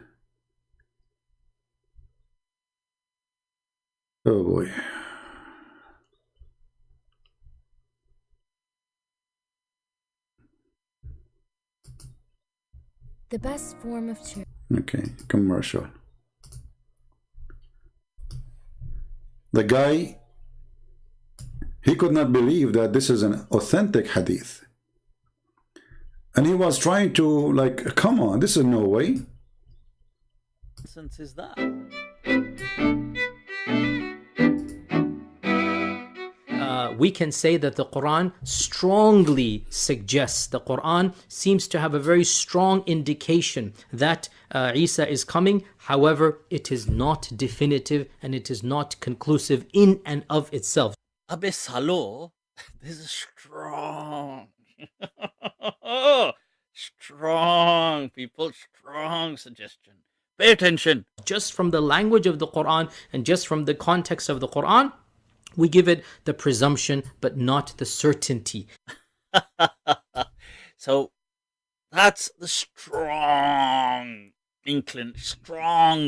Oh boy. The best form of charity. Okay, commercial. The guy, he could not believe that this is an authentic hadith. And he was trying to, like, come on, this is no way. Nonsense is that? We can say that the Quran strongly suggests, the Quran seems to have a very strong indication that Isa is coming. However, it is not definitive and it is not conclusive in and of itself. Abe Salo, this is strong. Strong, people, strong suggestion. Pay attention. Just from the language of the Quran and just from the context of the Quran, we give it the presumption, but not the certainty. So that's the strong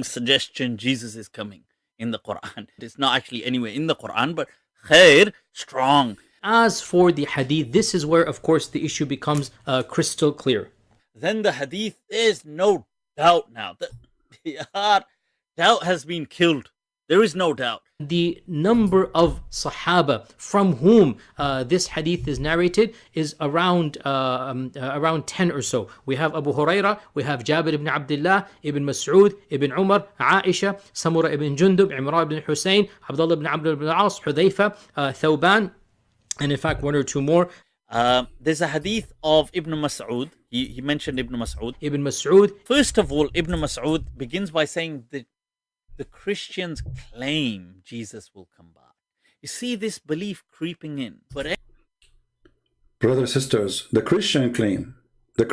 suggestion Jesus is coming in the Quran. It's not actually anywhere in the Quran, but khair, strong. As for the hadith, this is where, of course, the issue becomes crystal clear. Then the hadith, there's no doubt now. Doubt has been killed. There is no doubt. The number of Sahaba from whom this hadith is narrated is around 10 or so. We have Abu Huraira, we have Jabir ibn Abdullah, Ibn Mas'ud, Ibn Umar, Aisha, Samura ibn Jundub, Imran ibn Hussein, Abdullah ibn Amr ibn al-As, Hudhayfa, Thawban, and in fact one or two more. There's a hadith of Ibn Mas'ud. He mentioned Ibn Mas'ud. Ibn Mas'ud. First of all, Ibn Mas'ud begins by saying that the Christians claim Jesus will come back. You see this belief creeping in. But brothers, sisters, the Christian claim. I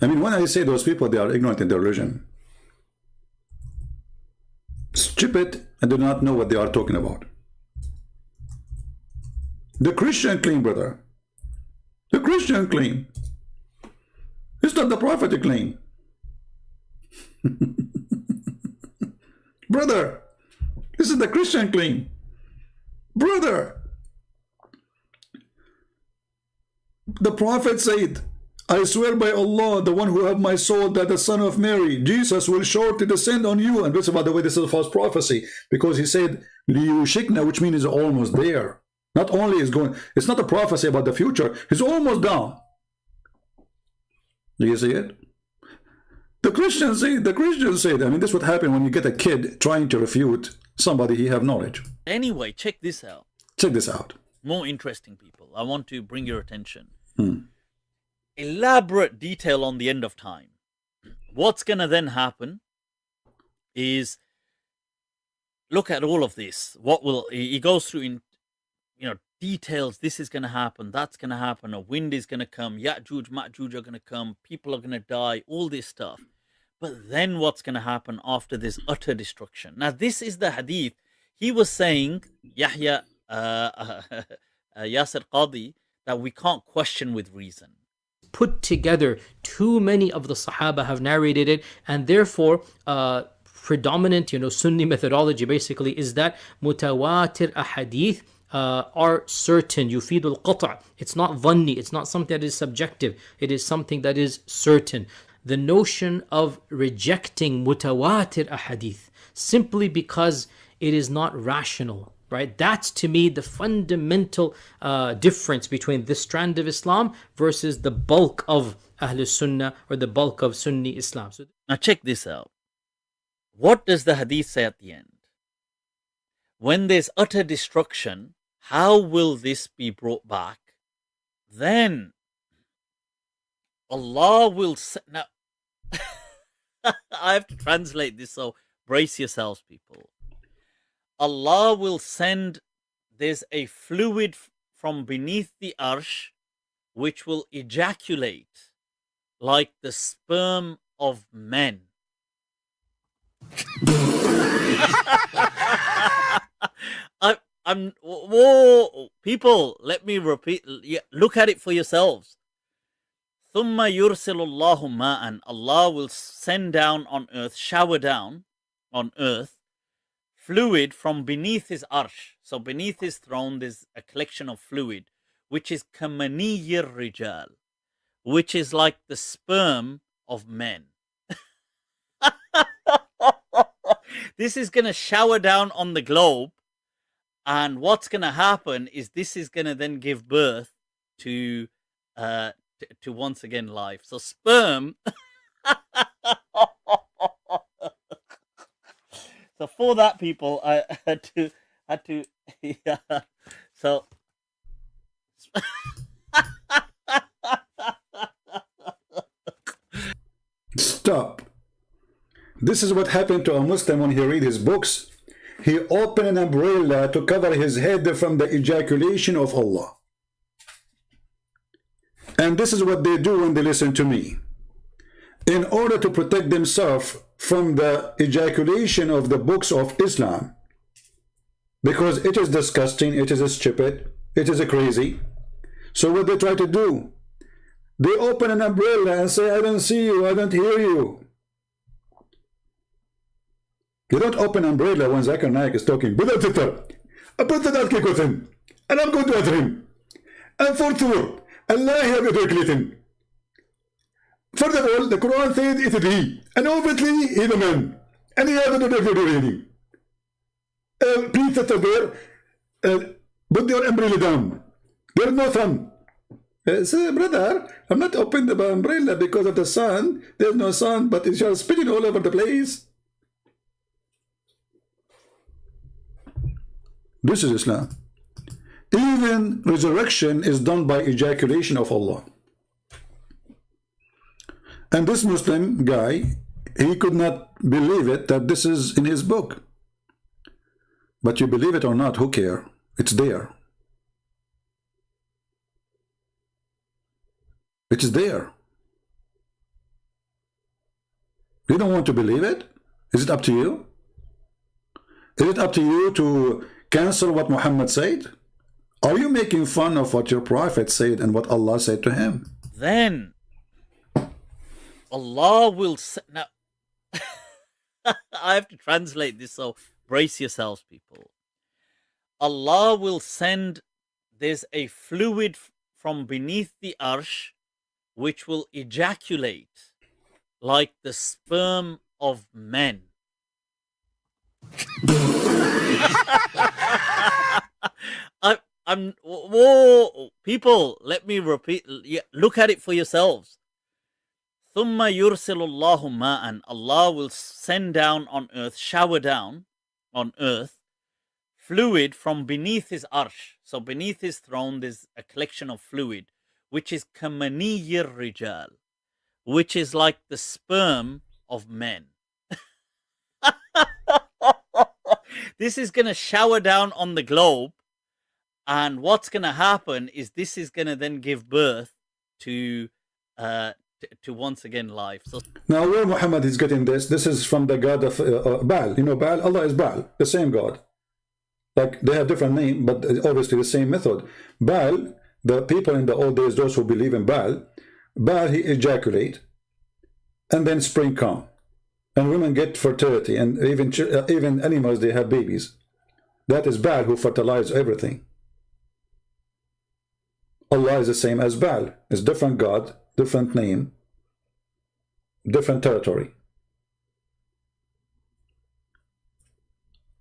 mean, when I say those people, they are ignorant in their religion. Stupid and do not know what they are talking about. The Christian claim, brother. The Christian claim. It's not the prophetic claim. Brother, this is the Christian claim. Brother, the prophet said, I swear by Allah, the one who have my soul, that the son of Mary, Jesus, will shortly descend on you. And this, by the way, this is a false prophecy, because he said, Liyushikna, which means he's almost there. Not only is going, it's not a prophecy about the future, he's almost down. Do you see it? The Christians say, I mean, this would happen when you get a kid trying to refute somebody he have knowledge. Anyway, check this out. Check this out. More interesting, people. I want to bring your attention. Elaborate detail on the end of time. What's going to then happen is, look at all of this. What will, he goes through in, details. This is going to happen. That's going to happen. A wind is going to come. Ya'juj, Ma'juj are going to come. People are going to die. All this stuff. But then what's going to happen after this utter destruction? Now, this is the hadith. He was saying, Yahya Yasir Qadi, that we can't question with reason. Put together, too many of the Sahaba have narrated it, and therefore predominant, Sunni methodology basically is that mutawatir ahadith are certain. Yufidul qata'. It's not dhanni. It's not something that is subjective. It is something that is certain. The notion of rejecting mutawatir ahadith simply because it is not rational, right? That's to me the fundamental difference between this strand of Islam versus the bulk of Ahl Sunnah or the bulk of Sunni Islam. So, now check this out. What does the hadith say at the end? When there's utter destruction, how will this be brought back? Then Allah will now I have to translate this, so brace yourselves, people. Allah will send, there's a fluid from beneath the arsh which will ejaculate like the sperm of men. Whoa, people, let me repeat. Look at it for yourselves. ثُمَّ يُرْسِلُ اللَّهُ مَاءً. Allah will send down on earth, shower down on earth, fluid from beneath his arsh. So beneath his throne, there's a collection of fluid, which is كَمَنِيِّ الرِّجَالِ, which is like the sperm of men. This is going to shower down on the globe, and what's going to happen is this is going to then give birth to once again life. So sperm. So for that, people, I had to yeah. So stop. This is what happened to a Muslim when he read his books. He opened an umbrella to cover his head from the ejaculation of Allah. And this is what they do when they listen to me. In order to protect themselves from the ejaculation of the books of Islam, because it is disgusting, it is stupid, it is crazy. So what they try to do, they open an umbrella and say, I don't see you, I don't hear you. You don't open an umbrella when Zakir Naik is talking. And I'm going to utter him. And for sure, Allah have ejaculating. First of all, the Quran says it is he. And obviously, he is a man. And he has a ejaculating. Please, sister there, put your umbrella down. There is no sun. Say, brother, I'm not opening the umbrella because of the sun. There's no sun, but it's just spitting all over the place. This is Islam. Even resurrection is done by ejaculation of Allah. And this Muslim guy, he could not believe it that this is in his book. But you believe it or not, who cares? It's there. It's there. You don't want to believe it? Is it up to you? Is it up to you to cancel what Muhammad said? Are you making fun of what your prophet said and what Allah said to him? Then Allah will now I have to translate this, so brace yourselves, people. Allah will send, there's a fluid from beneath the arsh which will ejaculate like the sperm of men. Whoa, people, let me repeat. Look at it for yourselves. ثُمَّ يُرْسِلُ اللَّهُ مَاءً. Allah will send down on earth, shower down on earth, fluid from beneath his arsh. So beneath his throne, there's a collection of fluid, which is كَمَنِيِّ الرِّجَالِ, which is like the sperm of men. This is going to shower down on the globe, and what's going to happen is this is going to then give birth to once again life. So now where Muhammad is getting this is from the god of Baal. You know Baal? Allah is Baal, the same god. Like they have different name, but obviously the same method. Baal, the people in the old days, those who believe in Baal, he ejaculate, and then spring come. And women get fertility, and even animals, they have babies. That is Baal who fertilizes everything. Allah is the same as Baal. It's different God, different name, different territory.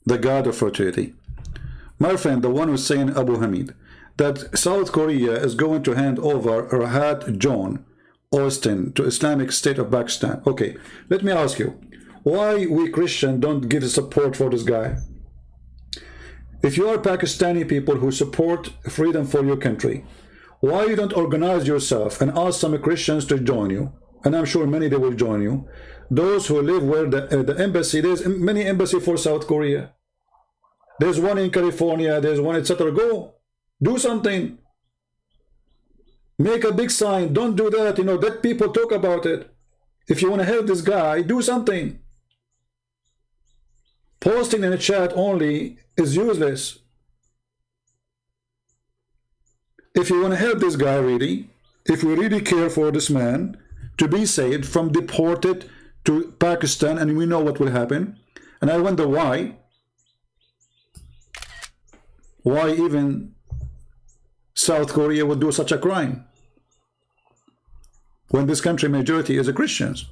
The God of fertility. My friend, the one who's saying, Abu Hamid, that South Korea is going to hand over Rahat John Austin to Islamic State of Pakistan. Okay, let me ask you, why we Christians don't give support for this guy? If you are Pakistani people who support freedom for your country, why you don't organize yourself and ask some Christians to join you? And I'm sure many they will join you. Those who live where the embassy, there's many embassy for South Korea. There's one in California, there's one, etc. Go, do something. Make a big sign. Don't do that. You know, let people talk about it. If you want to help this guy, do something. Posting in a chat only is useless. If you want to help this guy really, if we really care for this man to be saved from deported to Pakistan, and we know what will happen, and I wonder why even South Korea would do such a crime when this country majority is a Christians.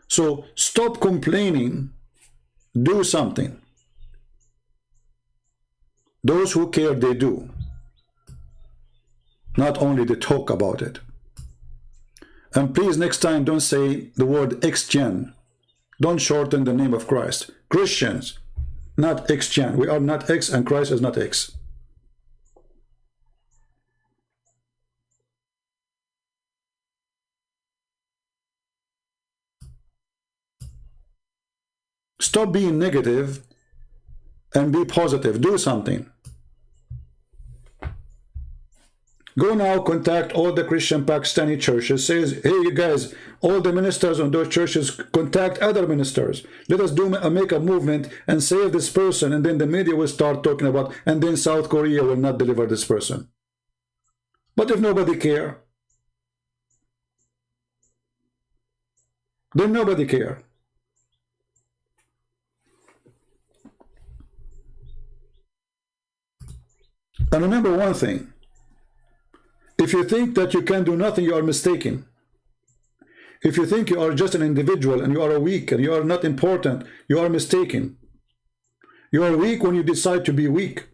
So stop complaining, do something. Those who care, they do. Not only they talk about it. And please next time don't say the word X-Gen. Don't shorten the name of Christ. Christians, not X-Gen. We are not X and Christ is not X. Stop being negative and be positive. Do something. Go now, contact all the Christian Pakistani churches. Says, hey, you guys, all the ministers on those churches, contact other ministers. Let us make a movement and save this person. And then the media will start talking about, and then South Korea will not deliver this person. But if nobody care, then nobody care. And remember one thing. If you think that you can do nothing, you are mistaken. If you think you are just an individual and you are weak and you are not important, you are mistaken. You are weak when you decide to be weak.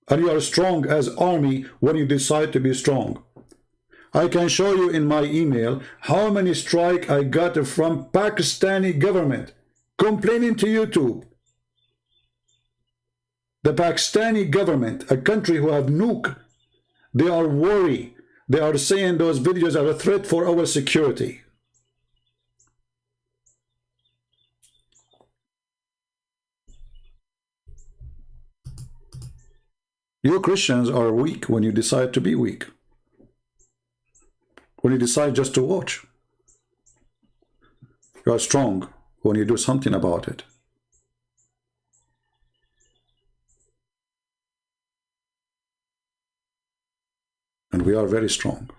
And you are strong as army when you decide to be strong. I can show you in my email how many strikes I got from Pakistani government complaining to YouTube. The Pakistani government, a country who have nuke, they are worried. They are saying those videos are a threat for our security. You Christians are weak when you decide to be weak. When you decide just to watch. You are strong when you do something about it. And we are very strong.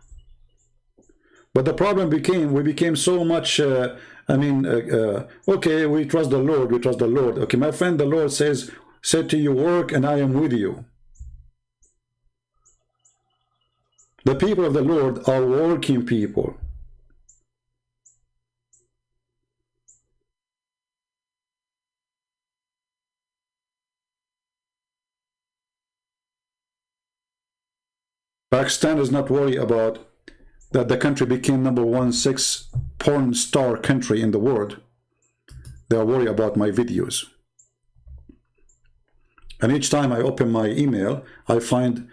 But the problem became, we became so much, okay, we trust the Lord, we trust the Lord. Okay, my friend, the Lord said to you, work and I am with you. The people of the Lord are working people. Pakistan is not worried about that the country became #1 porn star country in the world. They are worried about my videos. And each time I open my email, I find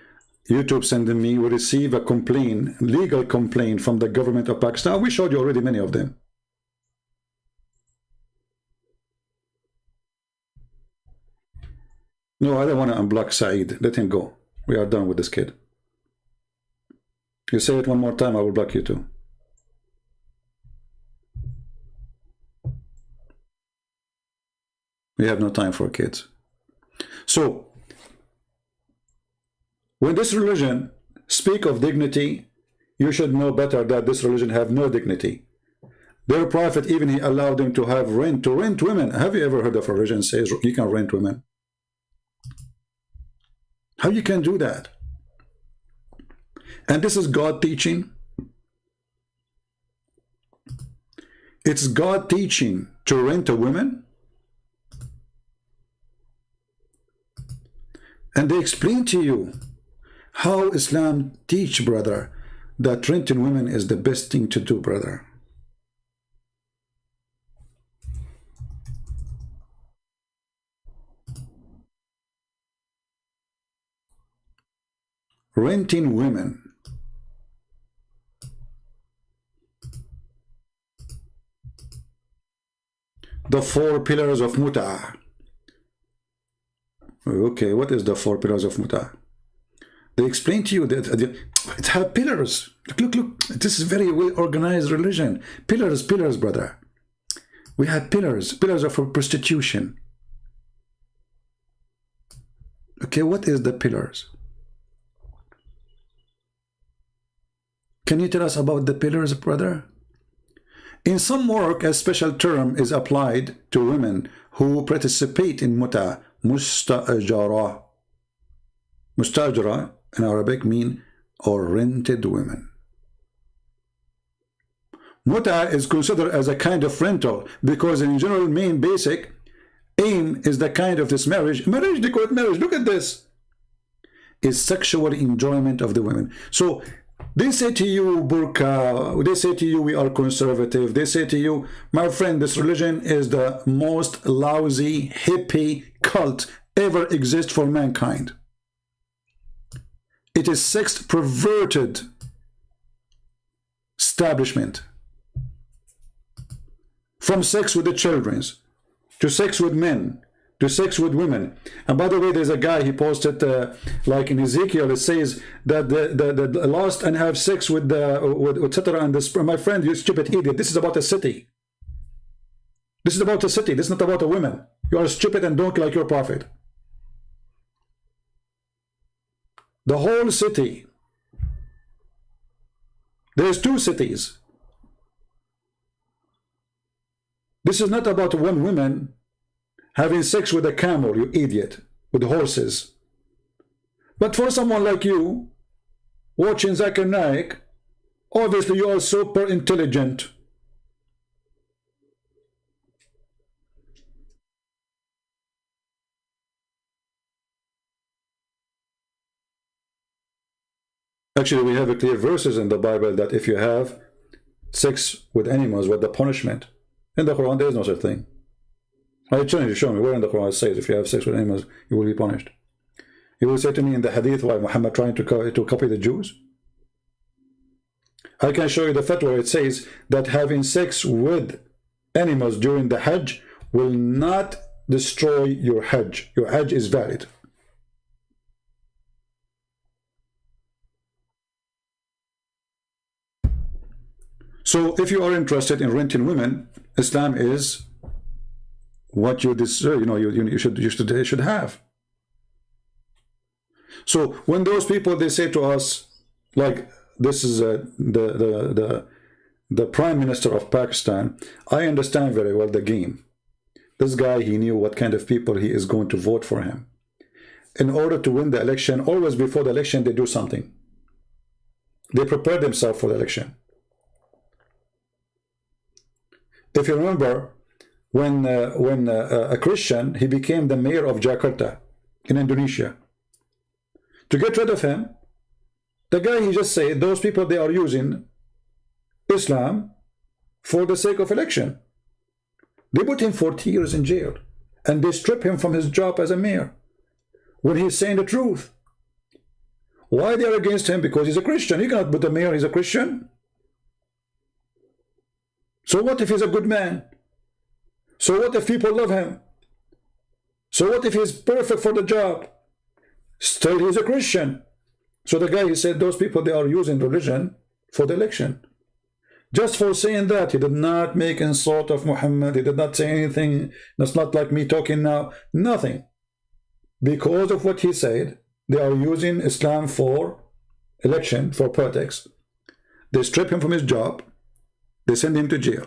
YouTube sending me, we receive a complaint, legal complaint from the government of Pakistan. We showed you already many of them. No, I don't want to unblock Saeed. Let him go. We are done with this kid. You say it one more time, I will block you too. We have no time for kids. So, when this religion speak of dignity, you should know better that this religion have no dignity. Their prophet, even he allowed them to have rent women. Have you ever heard of a religion says you can rent women? How you can do that? And this is God teaching. It's God teaching to rent a woman. And they explain to you how Islam teach, brother, that renting women is the best thing to do, brother. renting women. The 4 pillars of muta. Okay, what is the 4 pillars of muta? They explain to you that it has pillars. Look, this is very well organized religion. Pillars, brother. We have pillars of prostitution. Okay, what is the pillars? Can you tell us about the pillars, brother? In some work, a special term is applied to women who participate in muta, mustajara. Mustajara in Arabic mean or rented women. Muta is considered as a kind of rental because in general main basic aim is the kind of this marriage, they call it marriage, look at this, is sexual enjoyment of the women. So they say to you, burqa, they say to you, we are conservative, they say to you, my friend, this religion is the most lousy hippie cult ever exist for mankind. It is sex perverted establishment. From sex with the children, to sex with men, to sex with women. And by the way, there's a guy, he posted like in Ezekiel, it says that the lost and have sex with etc. and the my friend, you stupid idiot, this is about a city. This is about a city, this is not about a woman. You are stupid and don't like your prophet. The whole city. There's 2 cities. This is not about one woman having sex with a camel, you idiot, with horses. But for someone like you, watching Zakir Naik, obviously you are super intelligent. Actually, we have a clear verses in the Bible that if you have sex with animals, what the punishment? In the Quran, there is no such thing. I challenge you, show me where in the Quran it says if you have sex with animals, you will be punished. You will say to me in the hadith, why Muhammad trying to copy the Jews? I can show you the fatwa where it says that having sex with animals during the Hajj will not destroy your Hajj. Your Hajj is valid. So if you are interested in renting women, Islam is what you deserve, you should have. So when those people, they say to us, like this is the Prime Minister of Pakistan, I understand very well the game. This guy, he knew what kind of people he is going to vote for him. In order to win the election, always before the election, they do something. They prepare themselves for the election. If you remember, when a Christian, he became the mayor of Jakarta in Indonesia. To get rid of him, the guy, he just said, those people, they are using Islam for the sake of election. They put him 40 years in jail, and they strip him from his job as a mayor when he's saying the truth. Why they are against him? Because he's a Christian. He cannot put the mayor, he's a Christian. So what if he's a good man? So what if people love him? So what if he's perfect for the job? Still he's a Christian. So the guy, he said, those people, they are using religion for the election. Just for saying that, he did not make insult of Muhammad. He did not say anything. That's not like me talking now. Nothing. Because of what he said, they are using Islam for election, for politics. They strip him from his job. They send him to jail.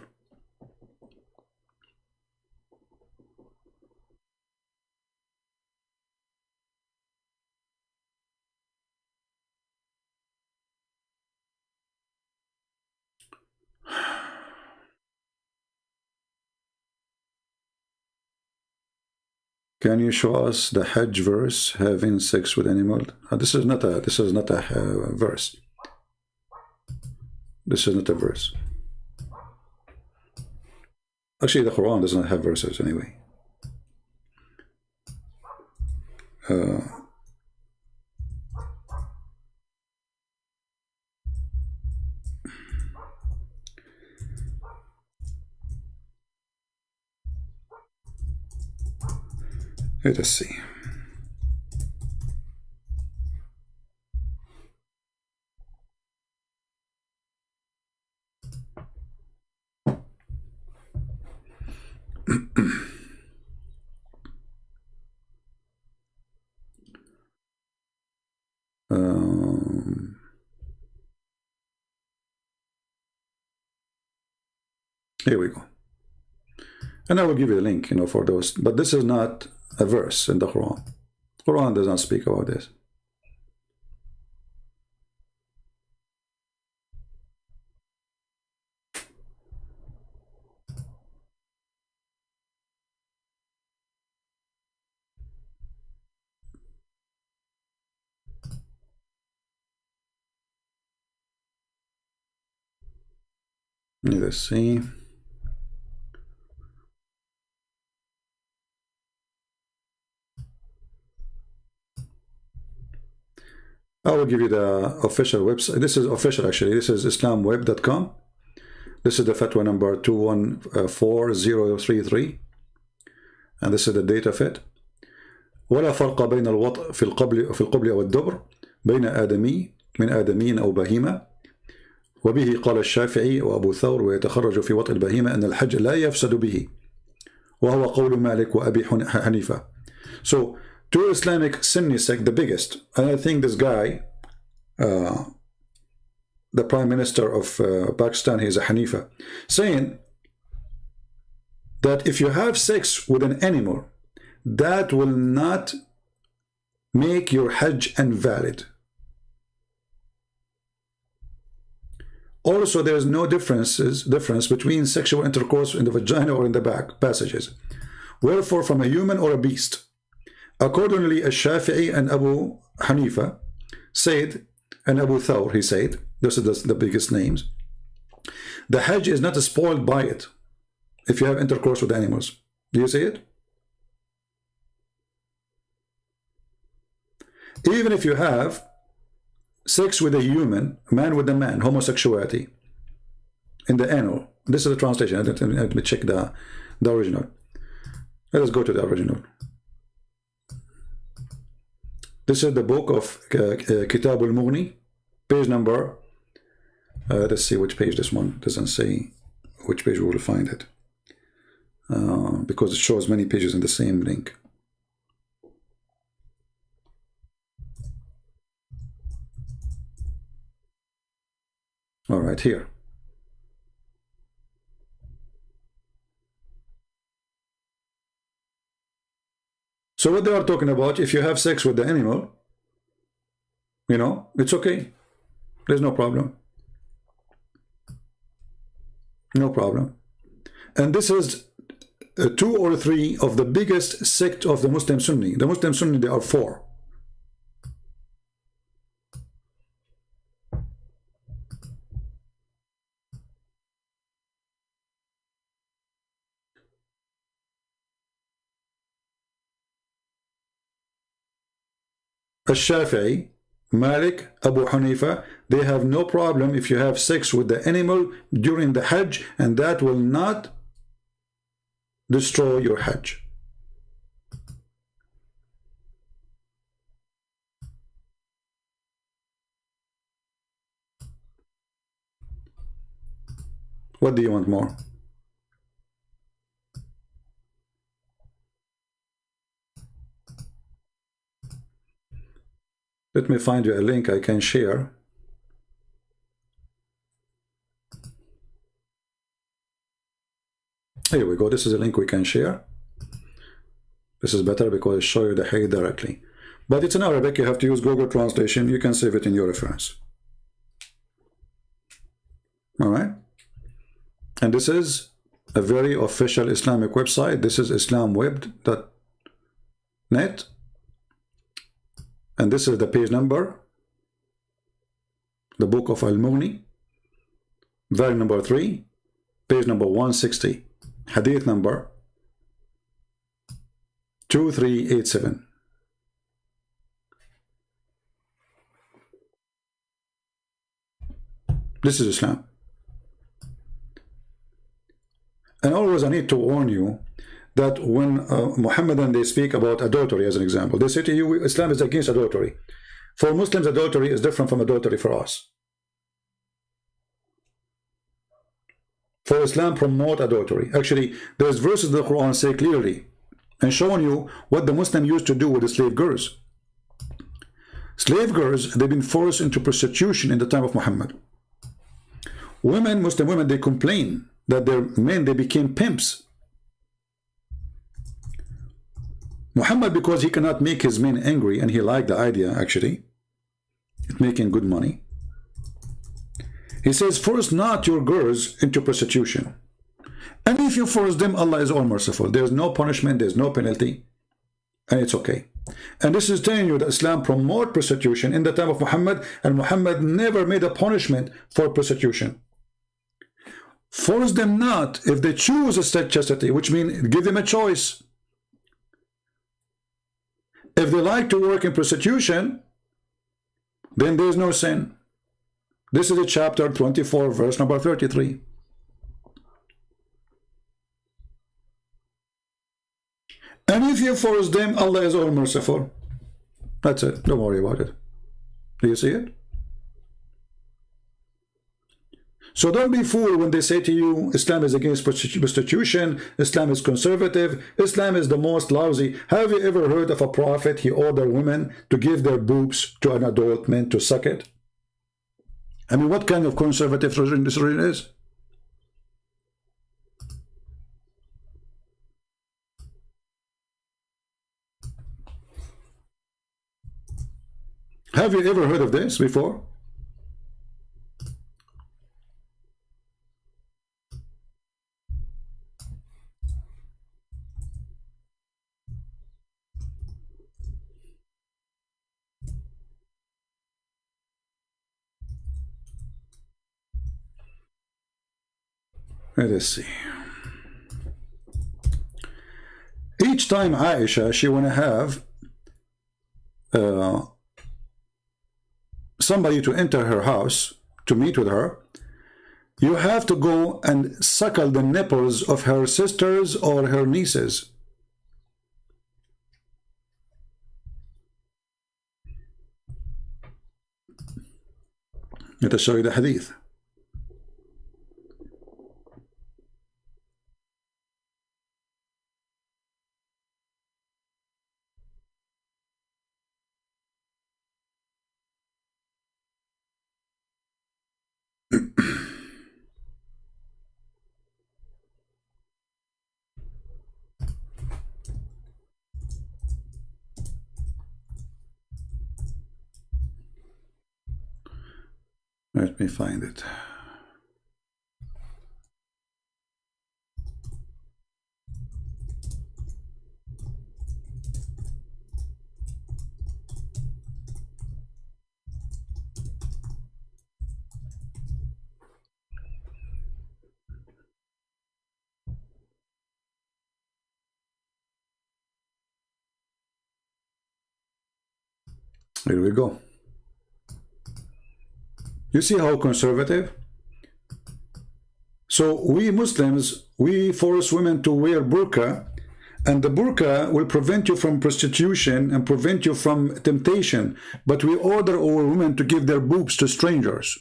Can you show us the Hajj verse, having sex with animal? This is not a verse. This is not a verse. Actually, the Quran does not have verses anyway. Let us see. Here we go. And I will give you a link, for those. But this is not a verse in the Quran. Quran does not speak about this. Let's see. I will give you the official website. This is official, actually. This is islamweb.com. This is the fatwa number 214033. And this is the date of it. ولا فرق بين الوطء في القبل أو الدبر بين آدمي من آدمين أو بهيمة وبه قال الشافعي وأبو ثور ويتخرج في وطء البهيمة أن الحج لا يفسد به وهو قول مالك وأبي حنيفة. So two Islamic Sunni sect, the biggest, and I think this guy, the Prime Minister of Pakistan, he's a Hanifa, saying that if you have sex with an animal, that will not make your Hajj invalid. Also, there is no difference between sexual intercourse in the vagina or in the back passages. Wherefore, from a human or a beast. Accordingly, Ash-Shafi'i and Abu Hanifa said, and Abu Thawr, he said, this is the biggest names, the Hajj is not spoiled by it if you have intercourse with animals. Do you see it? Even if you have sex with a human, man with a man, homosexuality, in the anal. This is the translation. Let me check the original. Let us go to the original. This is the book of Kitab al-Mughni, page number, let's see which page this one, doesn't say which page we will find it, because it shows many pages in the same link. All right, here. So what they are talking about, if you have sex with the animal, it's okay. There's no problem. No problem. And this is 2 or 3 of the biggest sect of the Muslim Sunni. The Muslim Sunni, there are 4. Al-Shafi'i, Malik, Abu Hanifa, they have no problem if you have sex with the animal during the Hajj, and that will not destroy your Hajj. What do you want more? Let me find you a link I can share. Here we go. This is a link we can share. This is better because it shows you the hadith directly. But it's in Arabic. You have to use Google Translation. You can save it in your reference. All right. And this is a very official Islamic website. This is islamweb.net. And this is the page number, the book of Al-Mughni, volume number 3, page number 160, hadith number 2387. This is Islam. And always I need to warn you that when Muhammadan they speak about adultery as an example, they say to you Islam is against adultery. For Muslims, adultery is different from adultery for us. For Islam promote adultery. Actually, there's verses in the Quran say clearly and showing you what the Muslim used to do with the slave girls. Slave girls, they've been forced into prostitution in the time of Muhammad. Women, Muslim women, they complain that their men, they became pimps. Muhammad, because he cannot make his men angry, and he liked the idea actually, it's making good money. He says, force not your girls into prostitution. And if you force them, Allah is all merciful. There's no punishment, there's no penalty, and it's okay. And this is telling you that Islam promote prostitution in the time of Muhammad, and Muhammad never made a punishment for prostitution. Force them not if they choose a chastity, which means give them a choice. If they like to work in prostitution, then there's no sin. This is a chapter 24, verse number 33. And if you force them, Allah is all merciful. That's it. Don't worry about it. Do you see it? So don't be fooled when they say to you, Islam is against prostitution, Islam is conservative, Islam is the most lousy. Have you ever heard of a prophet, he ordered women to give their boobs to an adult man to suck it? I mean, what kind of conservative religion this really is? Have you ever heard of this before? Let us see. Each time Aisha, she want to have somebody to enter her house to meet with her, you have to go and suckle the nipples of her sisters or her nieces. Let us show you the hadith. Let me find it. Here we go. You see how conservative? So we Muslims, we force women to wear burqa, and the burqa will prevent you from prostitution and prevent you from temptation, but we order our women to give their boobs to strangers.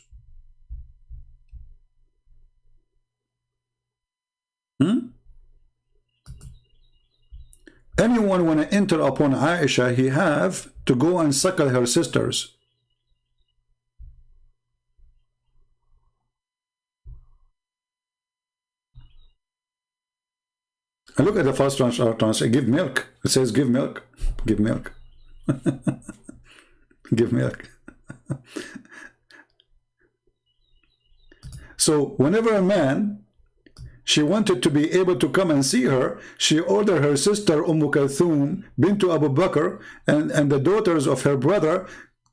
Anyone want to enter upon Aisha, he have to go and suckle her sisters. And look at the first translation, give milk. It says give milk, give milk. Give milk. So whenever a man, she wanted to be able to come and see her, she ordered her sister Kalthum bint Abu Bakr and the daughters of her brother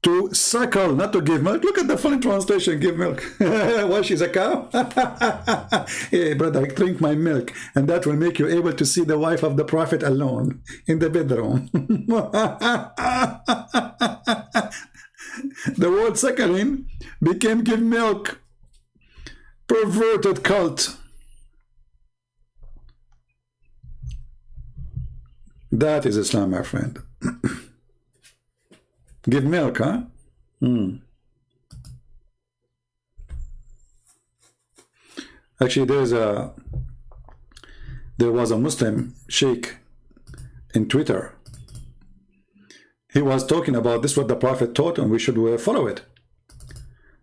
to suckle, not to give milk. Look at the funny translation, give milk. Why, she's a cow? Hey, brother, drink my milk, and that will make you able to see the wife of the Prophet alone in the bedroom. The word suckling became give milk. Perverted cult. That is Islam, my friend. Give milk, huh? Actually, there was a Muslim sheikh in Twitter. He was talking about this, what the Prophet taught, and we should follow it.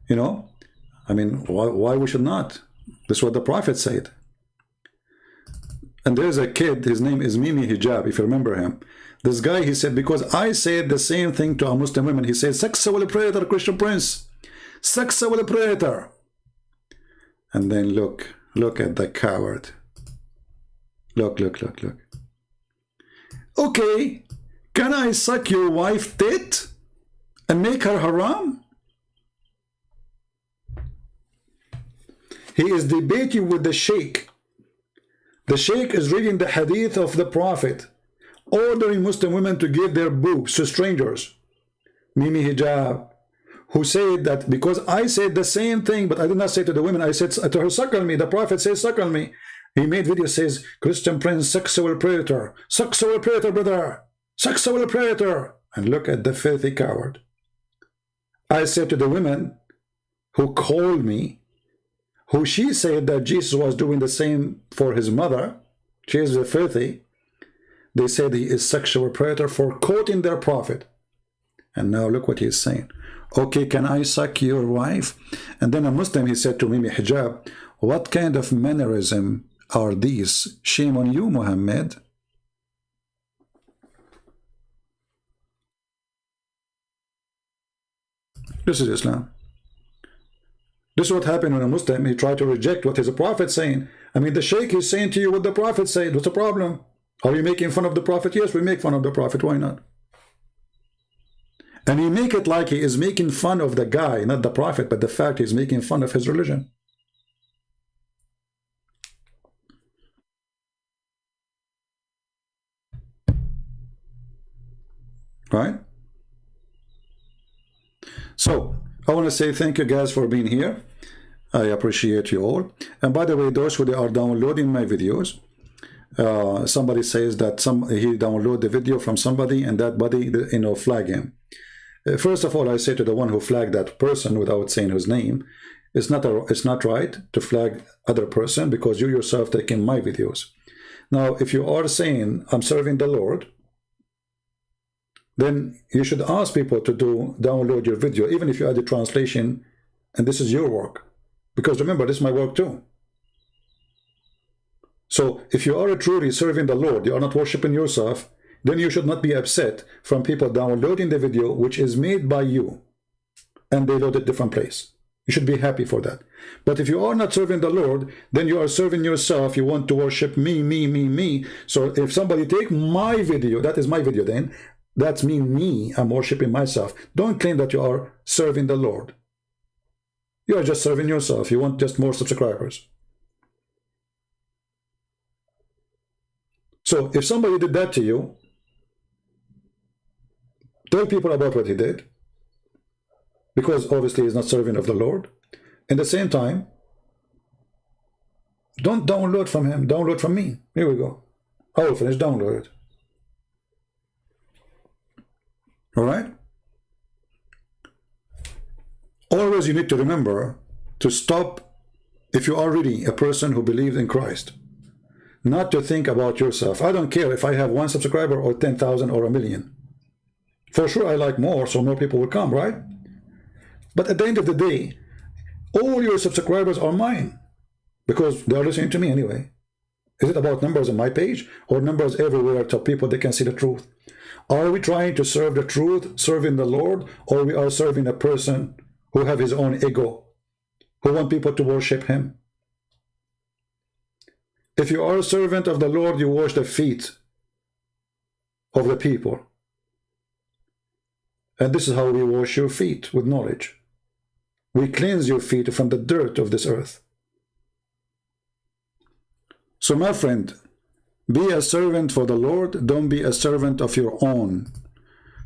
You know, I mean, why we should not? This is what the Prophet said. And there's a kid, his name is Mimi Hijab, if you remember him. This guy, he said, because I said the same thing to a Muslim woman. He said, sexual predator, Christian Prince. Sexual predator. And then look at the coward. Look. Okay, can I suck your wife tit and make her haram? He is debating with the sheikh. The sheikh is reading the hadith of the Prophet, ordering Muslim women to give their boobs to strangers. Mimi Hijab, who said that because I said the same thing, but I did not say to the women, I said to her, suckle me. The Prophet says, suckle me. He made video, says, Christian Prince, sexual predator, brother, sexual predator. And look at the filthy coward. I said to the women who called me, who she said that Jesus was doing the same for his mother, she is a filthy, they said he is sexual predator for quoting their Prophet. And now look what he is saying. Okay, can I suck your wife? And then a Muslim, he said to Mimi Hijab, what kind of mannerism are these? Shame on you, Muhammad. This is Islam. This is what happened when a Muslim, he tried to reject what his Prophet saying. I mean, the Sheikh is saying to you what the Prophet said. What's the problem? Are you making fun of the Prophet? Yes, we make fun of the Prophet. Why not? And he make it like he is making fun of the guy, not the Prophet, but the fact he's making fun of his religion. Right? So, I want to say thank you guys for being here. I appreciate you all. And by the way, those who are downloading my videos, somebody says that he downloaded the video from somebody and that buddy, you know, flag him. First of all, I say to the one who flagged that person without saying his name, it's not right to flag other person because you yourself taking my videos. Now, if you are saying I'm serving the Lord, then you should ask people to download your video, even if you add the translation, and this is your work. Because remember, this is my work too. So if you are truly serving the Lord, you are not worshiping yourself, then you should not be upset from people downloading the video which is made by you and they load it different place. You should be happy for that. But if you are not serving the Lord, then you are serving yourself. You want to worship me. So if somebody take my video, that is my video then, that's me. I'm worshiping myself. Don't claim that you are serving the Lord. You are just serving yourself. You want just more subscribers. So if somebody did that to you, tell people about what he did, because obviously he's not serving of the Lord. At the same time, don't download from him, download from me. Here we go. I will finish, download it. All right? Always you need to remember to stop, if you are really a person who believes in Christ, not to think about yourself. I don't care if I have 1 subscriber or 10,000 or 1,000,000. For sure I like more, so more people will come, right? But at the end of the day, all your subscribers are mine because they are listening to me anyway. Is it about numbers on my page or numbers everywhere to people they can see the truth? Are we trying to serve the truth, serving the Lord, or we are serving a person who have his own ego, who want people to worship him? If you are a servant of the Lord, you wash the feet of the people. And this is how we wash your feet, with knowledge. We cleanse your feet from the dirt of this earth. So my friend, be a servant for the Lord, don't be a servant of your own.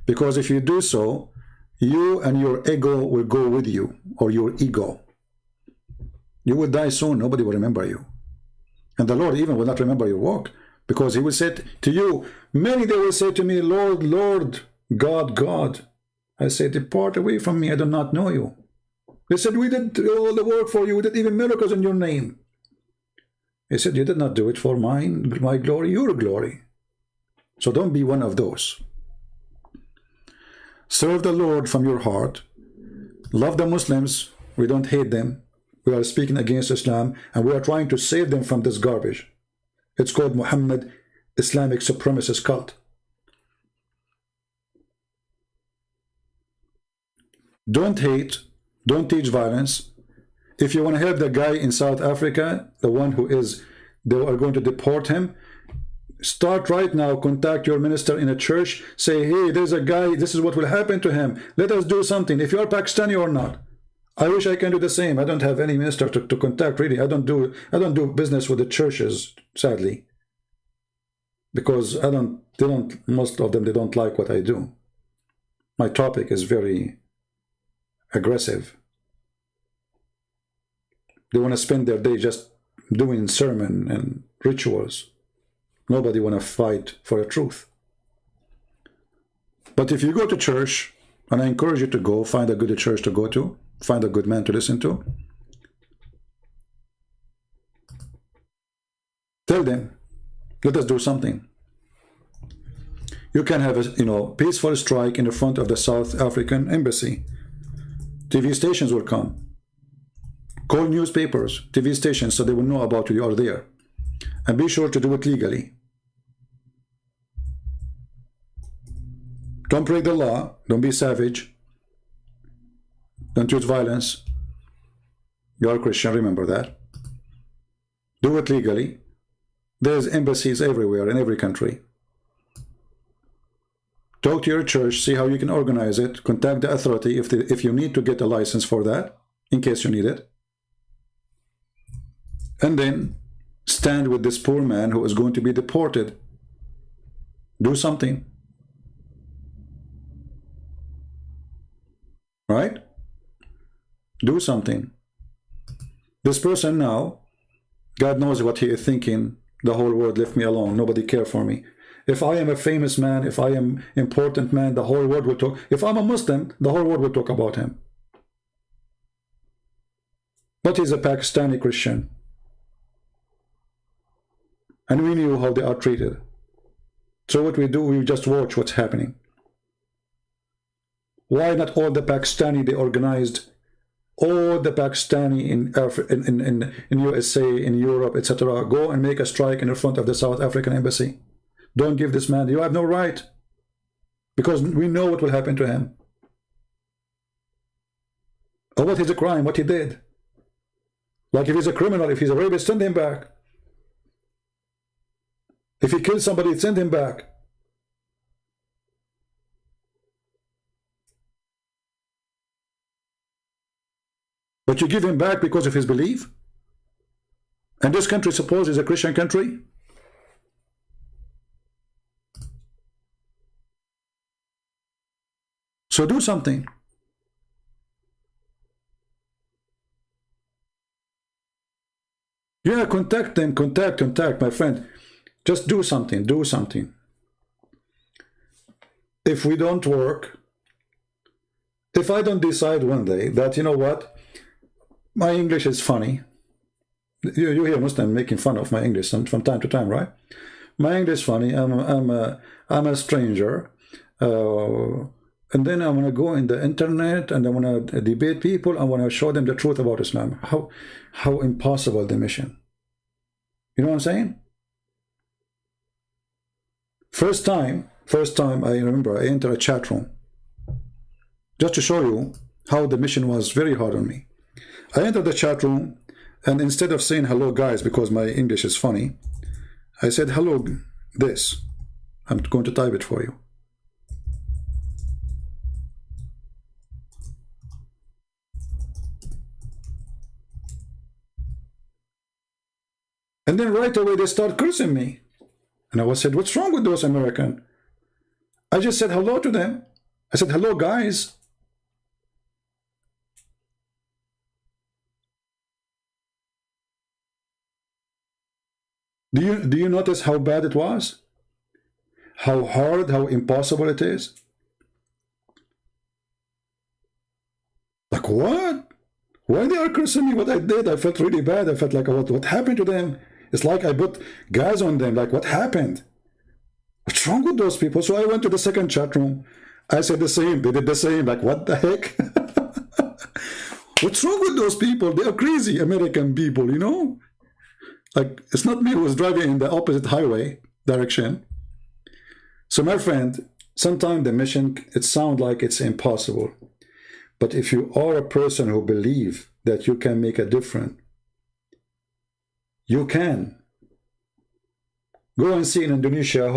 Because if you do so, you and your ego will go with you, or your ego. You will die soon, nobody will remember you. And the Lord even will not remember your work, Because he will say to you, many they will say to me, Lord, Lord, God, God. I say, depart away from me, I do not know you. They said, we did all the work for you, we did even miracles in your name. He said, you did not do it for my glory, your glory. So don't be one of those. Serve the Lord from your heart. Love the Muslims. We don't hate them. We are speaking against Islam, and we are trying to save them from this garbage. It's called Muhammad Islamic supremacist cult. Don't hate. Don't teach violence. If you want to help the guy in South Africa, the one who is, they are going to deport him, start right now, contact your minister in a church, say, hey, there's a guy, this is what will happen to him. Let us do something, if you are Pakistani or not. I wish I can do the same. I don't have any minister to contact, really. I don't do business with the churches, sadly. Because most of them, they don't like what I do. My topic is very aggressive. They want to spend their day just doing sermon and rituals. Nobody want to fight for the truth. But if you go to church, and I encourage you to go, find a good church to go to, find a good man to listen to, tell them, let us do something. You can have a peaceful strike in the front of the South African embassy. TV stations will come. Call newspapers, TV stations, so they will know about you are there. And be sure to do it legally. Don't break the law. Don't be savage. Don't use violence. You are a Christian, remember that. Do it legally. There's embassies everywhere in every country. Talk to your church, see how you can organize it. Contact the authority if you need to get a license for that, in case you need it. And then stand with this poor man who is going to be deported. Do something. Right? Do something. This person now, God knows what he is thinking. The whole world left me alone. Nobody cares for me. If I am a famous man, if I am important man, the whole world will talk. If I'm a Muslim, the whole world will talk about him. But he's a Pakistani Christian. And we knew how they are treated. So what we do, we just watch what's happening. Why not all the Pakistani, they organized, all the Pakistani in USA, in Europe, etc., go and make a strike in the front of the South African embassy. Don't give this man, you have no right. Because we know what will happen to him. Or what is a crime, what he did. Like if he's a criminal, if he's a rapist, send him back. If he killed somebody, send him back. But you give him back because of his belief? And this country, suppose, is a Christian country? So do something. Yeah, contact them, contact, my friend. Just do something, do something. If we don't work, if I don't decide one day that, you know what, my English is funny. You hear Muslims making fun of my English from time to time, right? My English is funny. I'm a stranger. And then I want to go in the internet and I want to debate people. I want to show them the truth about Islam. How impossible the mission. You know what I'm saying? First time I remember I entered a chat room. Just to show you how the mission was very hard on me. I entered the chat room and instead of saying hello guys because my English is funny, I said hello this. I'm going to type it for you. And then right away they start cursing me. And I said, what's wrong with those Americans? I just said hello to them. I said, hello guys. Do you notice how bad it was? How hard, how impossible it is? Like, what? Why they are cursing me what I did? I felt really bad. I felt like, what happened to them? It's like I put gas on them. Like, what happened? What's wrong with those people? So I went to the second chat room. I said the same. They did the same. Like, what the heck? What's wrong with those people? They are crazy American people, you know? Like, it's not me who was driving in the opposite highway direction. So my friend, sometimes the mission, it sounds like it's impossible. But if you are a person who believes that you can make a difference, you can. Go and see in Indonesia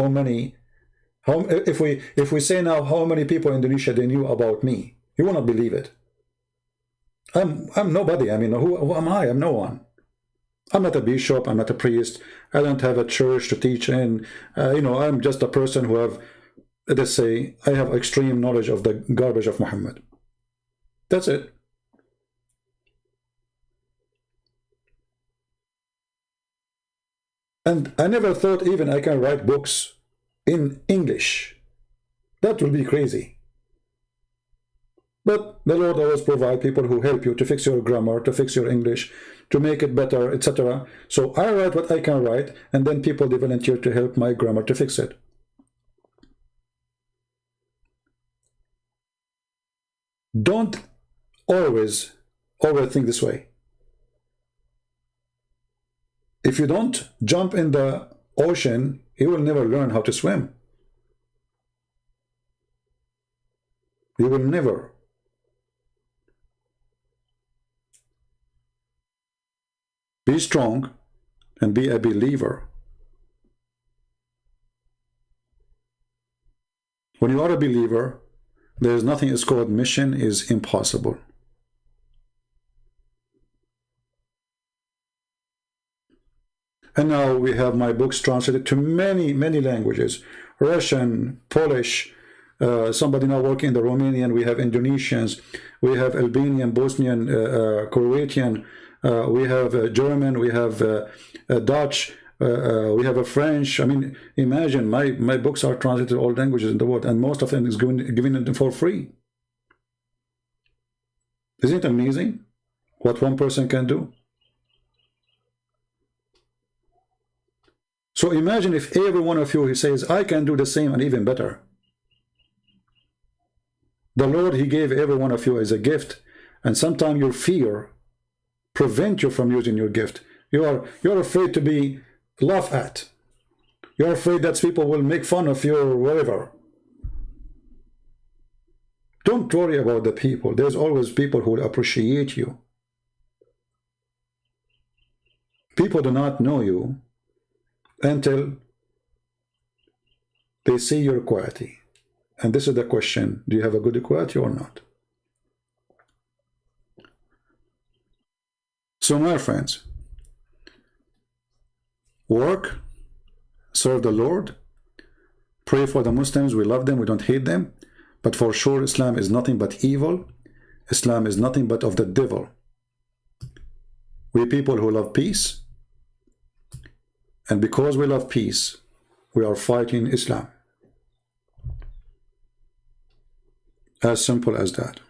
if we say now how many people in Indonesia they knew about me, you will not believe it. I'm nobody. I mean, who am I? I'm no one. I'm not a bishop. I'm not a priest. I don't have a church to teach in. You know, I'm just a person who have, let's say, I have extreme knowledge of the garbage of Muhammad. That's it. And I never thought even I can write books in English. That would be crazy. But the Lord always provides people who help you to fix your grammar, to fix your English, to make it better, etc. So I write what I can write, and then people they volunteer to help my grammar to fix it. Don't always overthink this way. If you don't jump in the ocean, you will never learn how to swim. You will never. Be strong and be a believer. When you are a believer, there is nothing is called mission is impossible. And now we have my books translated to many, many languages. Russian, Polish, somebody now working in the Romanian, we have Indonesians, we have Albanian, Bosnian, Croatian, we have German, we have Dutch, we have a French. I mean, imagine my books are translated to all languages in the world, and most of them is given for free. Isn't it amazing what one person can do? So imagine if every one of you he says, I can do the same and even better. The Lord, he gave every one of you as a gift, and sometimes your fear prevent you from using your gift. You're afraid to be laughed at. You're afraid that people will make fun of you or whatever. Don't worry about the people. There's always people who will appreciate you. People do not know you until they see your quality. And this is the question, do you have a good quality or not? So my friends, work, serve the Lord, pray for the Muslims, we love them, we don't hate them, but for sure Islam is nothing but evil. Islam is nothing but of the devil. We people who love peace, and because we love peace, we are fighting Islam. As simple as that.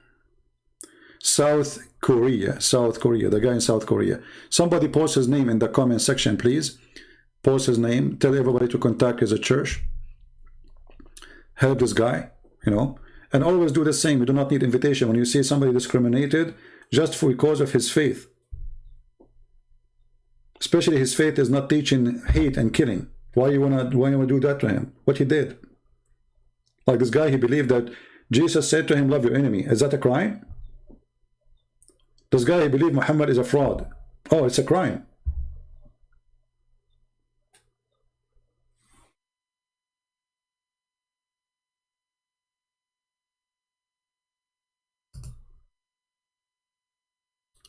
South Korea, the guy in South Korea. Somebody post his name in the comment section, please. Post his name. Tell everybody to contact his church. Help this guy, you know. And always do the same. You do not need invitation. When you see somebody discriminated, just because of his faith. Especially his faith is not teaching hate and killing. Why you wanna do that to him? What he did? Like this guy, he believed that Jesus said to him, love your enemy. Is that a crime? This guy, he believed Muhammad is a fraud. Oh, it's a crime.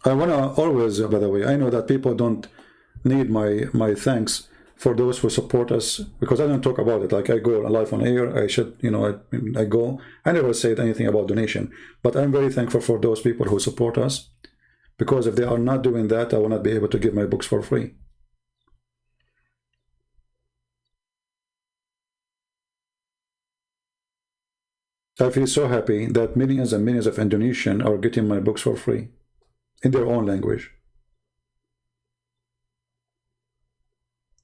I want to always, by the way, I know that people don't need my thanks for those who support us, because I don't talk about it. Like I go live on air, I should, you know, I go. I never said anything about donation, but I'm very thankful for those people who support us, because if they are not doing that, I will not be able to give my books for free. I feel so happy that millions and millions of Indonesians are getting my books for free in their own language.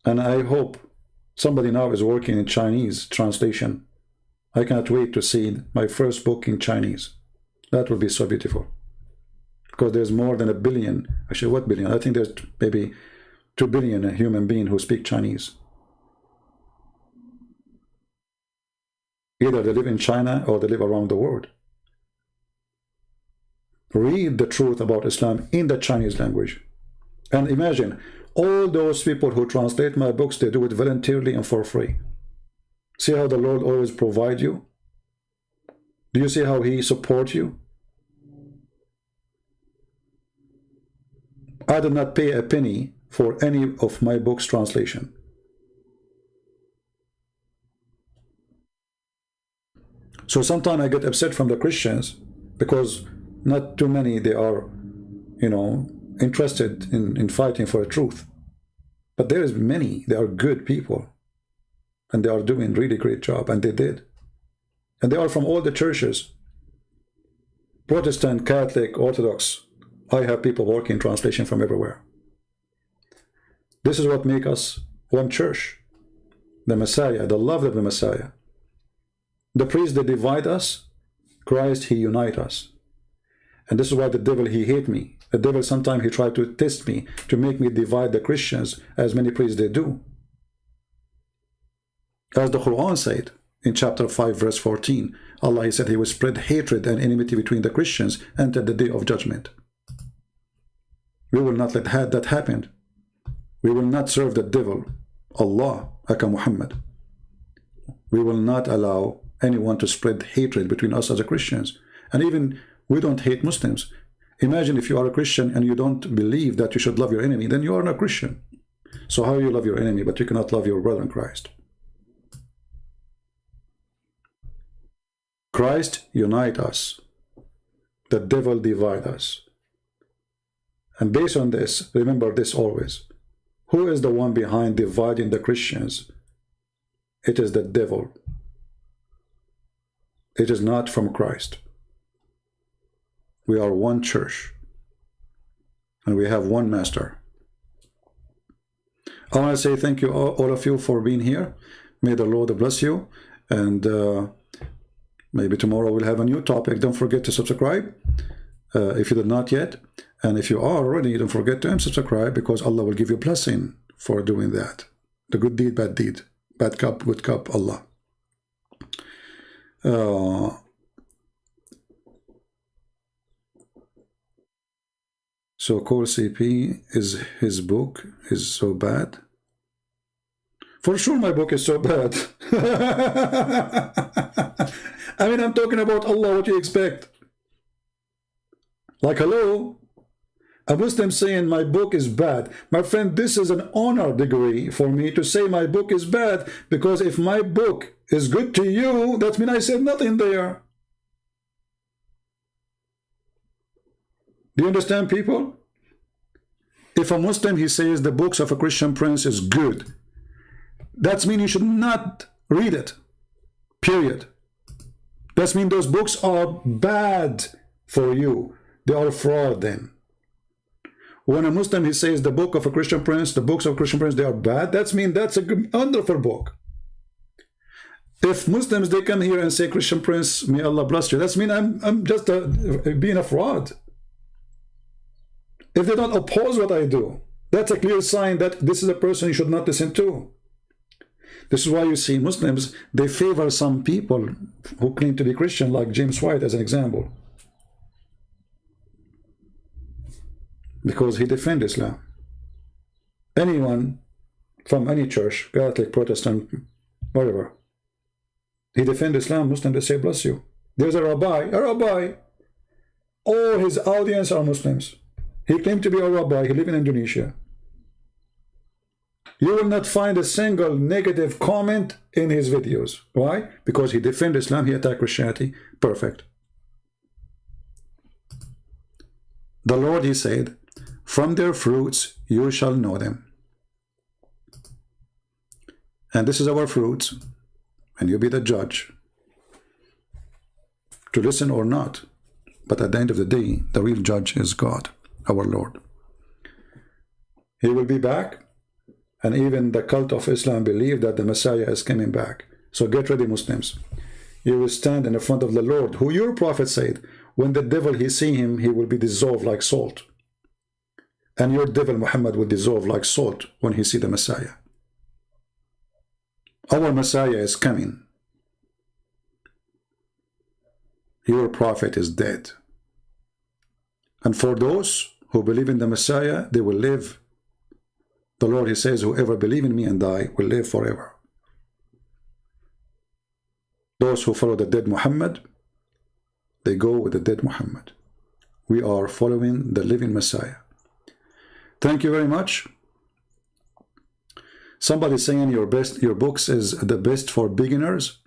And I hope somebody now is working in Chinese translation. I cannot wait to see my first book in Chinese. That would be so beautiful. Because there's more than 1 billion, actually what billion? I think there's maybe 2 billion human beings who speak Chinese. Either they live in China or they live around the world. Read the truth about Islam in the Chinese language. And imagine, all those people who translate my books, they do it voluntarily and for free. See how the Lord always provides you? Do you see how He supports you? I did not pay a penny for any of my books' translation. So sometimes I get upset from the Christians because not too many, they are, you know, interested in fighting for the truth. But there is many, they are good people. And they are doing really great job, and they did. And they are from all the churches. Protestant, Catholic, Orthodox. I have people working translation from everywhere. This is what makes us one church. The Messiah, the love of the Messiah. The priests, they divide us. Christ, He unites us. And this is why the devil, he hate me. The devil, sometimes he tried to test me, to make me divide the Christians, as many priests they do. As the Qur'an said, in chapter 5, verse 14, Allah, He said He will spread hatred and enmity between the Christians until the day of judgment. We will not let that happen. We will not serve the devil, Allah, aka Muhammad. We will not allow anyone to spread hatred between us as a Christians. And even we don't hate Muslims. Imagine if you are a Christian and you don't believe that you should love your enemy, then you are not a Christian. So how you love your enemy, but you cannot love your brother in Christ? Christ unite us. The devil divide us. And based on this, remember this always. Who is the one behind dividing the Christians? It is the devil. It is not from Christ. We are one church. And we have one master. I want to say thank you all of you for being here. May the Lord bless you. And maybe tomorrow we'll have a new topic. Don't forget to subscribe if you did not yet. And if you are already, don't forget to unsubscribe, because Allah will give you a blessing for doing that. The good deed, bad deed. Bad cup, good cup, Allah. So Core CP, is his book is so bad? For sure my book is so bad. I mean, I'm talking about Allah, what do you expect? Like, hello? A Muslim saying my book is bad. My friend, this is an honor degree for me to say my book is bad, because if my book is good to you, that means I said nothing there. Do you understand, people? If a Muslim, he says the books of a Christian prince is good, that means you should not read it. Period. That means those books are bad for you. They are fraud then. When a Muslim, he says the book of a Christian prince, the books of a Christian prince, they are bad, that means that's a good, wonderful book. If Muslims, they come here and say, Christian prince, may Allah bless you, that means I'm just being a fraud. If they don't oppose what I do, that's a clear sign that this is a person you should not listen to. This is why you see Muslims, they favor some people who claim to be Christian, like James White as an example. Because he defends Islam. Anyone from any church, Catholic, Protestant, whatever, he defends Islam, Muslim, they say, bless you. There's a rabbi. All his audience are Muslims. He claimed to be a rabbi, he lives in Indonesia. You will not find a single negative comment in his videos. Why? Because he defends Islam, he attacks Christianity. Perfect. The Lord, he said, from their fruits you shall know them. And this is our fruits, and you be the judge. to listen or not. But at the end of the day, the real judge is God, our Lord. He will be back, and even the cult of Islam believe that the Messiah is coming back. So get ready, Muslims. You will stand in the front of the Lord, who your prophet said, when the devil he see him, he will be dissolved like salt. And your devil Muhammad will dissolve like salt when he see the Messiah. Our Messiah is coming. Your prophet is dead. And for those who believe in the Messiah, they will live. The Lord, he says, whoever believe in me and die will live forever. Those who follow the dead Muhammad, they go with the dead Muhammad. We are following the living Messiah. Thank you very much. Somebody saying your books is the best for beginners.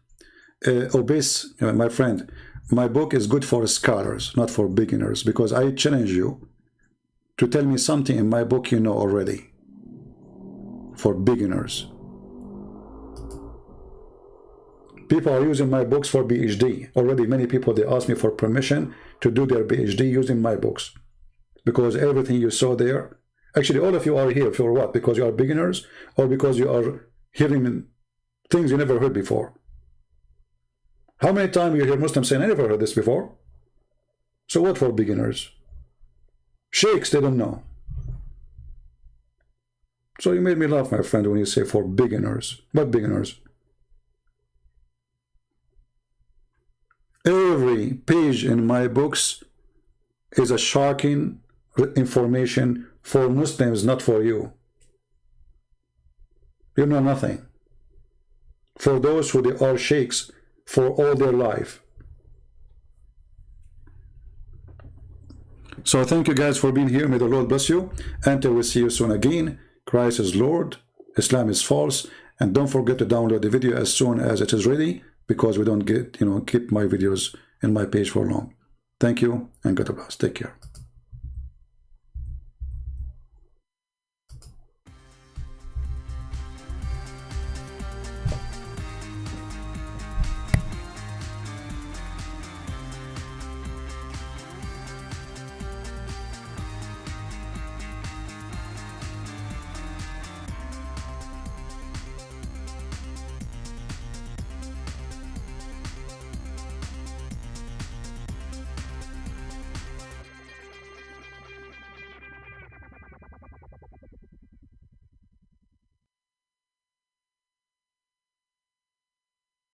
Obese, my friend, my book is good for scholars, not for beginners, because I challenge you to tell me something in my book you know already. For beginners. People are using my books for PhD. Already many people, they ask me for permission to do their PhD using my books. Because everything you saw there, actually all of you are here for what? Because you are beginners, or because you are hearing things you never heard before? How many times you hear Muslims saying, I never heard this before? So what for beginners? Sheikhs, they don't know. So you made me laugh, my friend, when you say for beginners. What beginners? Every page in my books is a shocking information for Muslims, not for you. You know nothing. For those who they are sheikhs for all their life. So thank you guys for being here. May the Lord bless you. Until we see you soon again. Christ is Lord. Islam is false. And don't forget to download the video as soon as it is ready, because we don't get, keep my videos in my page for long. Thank you and God bless. Take care.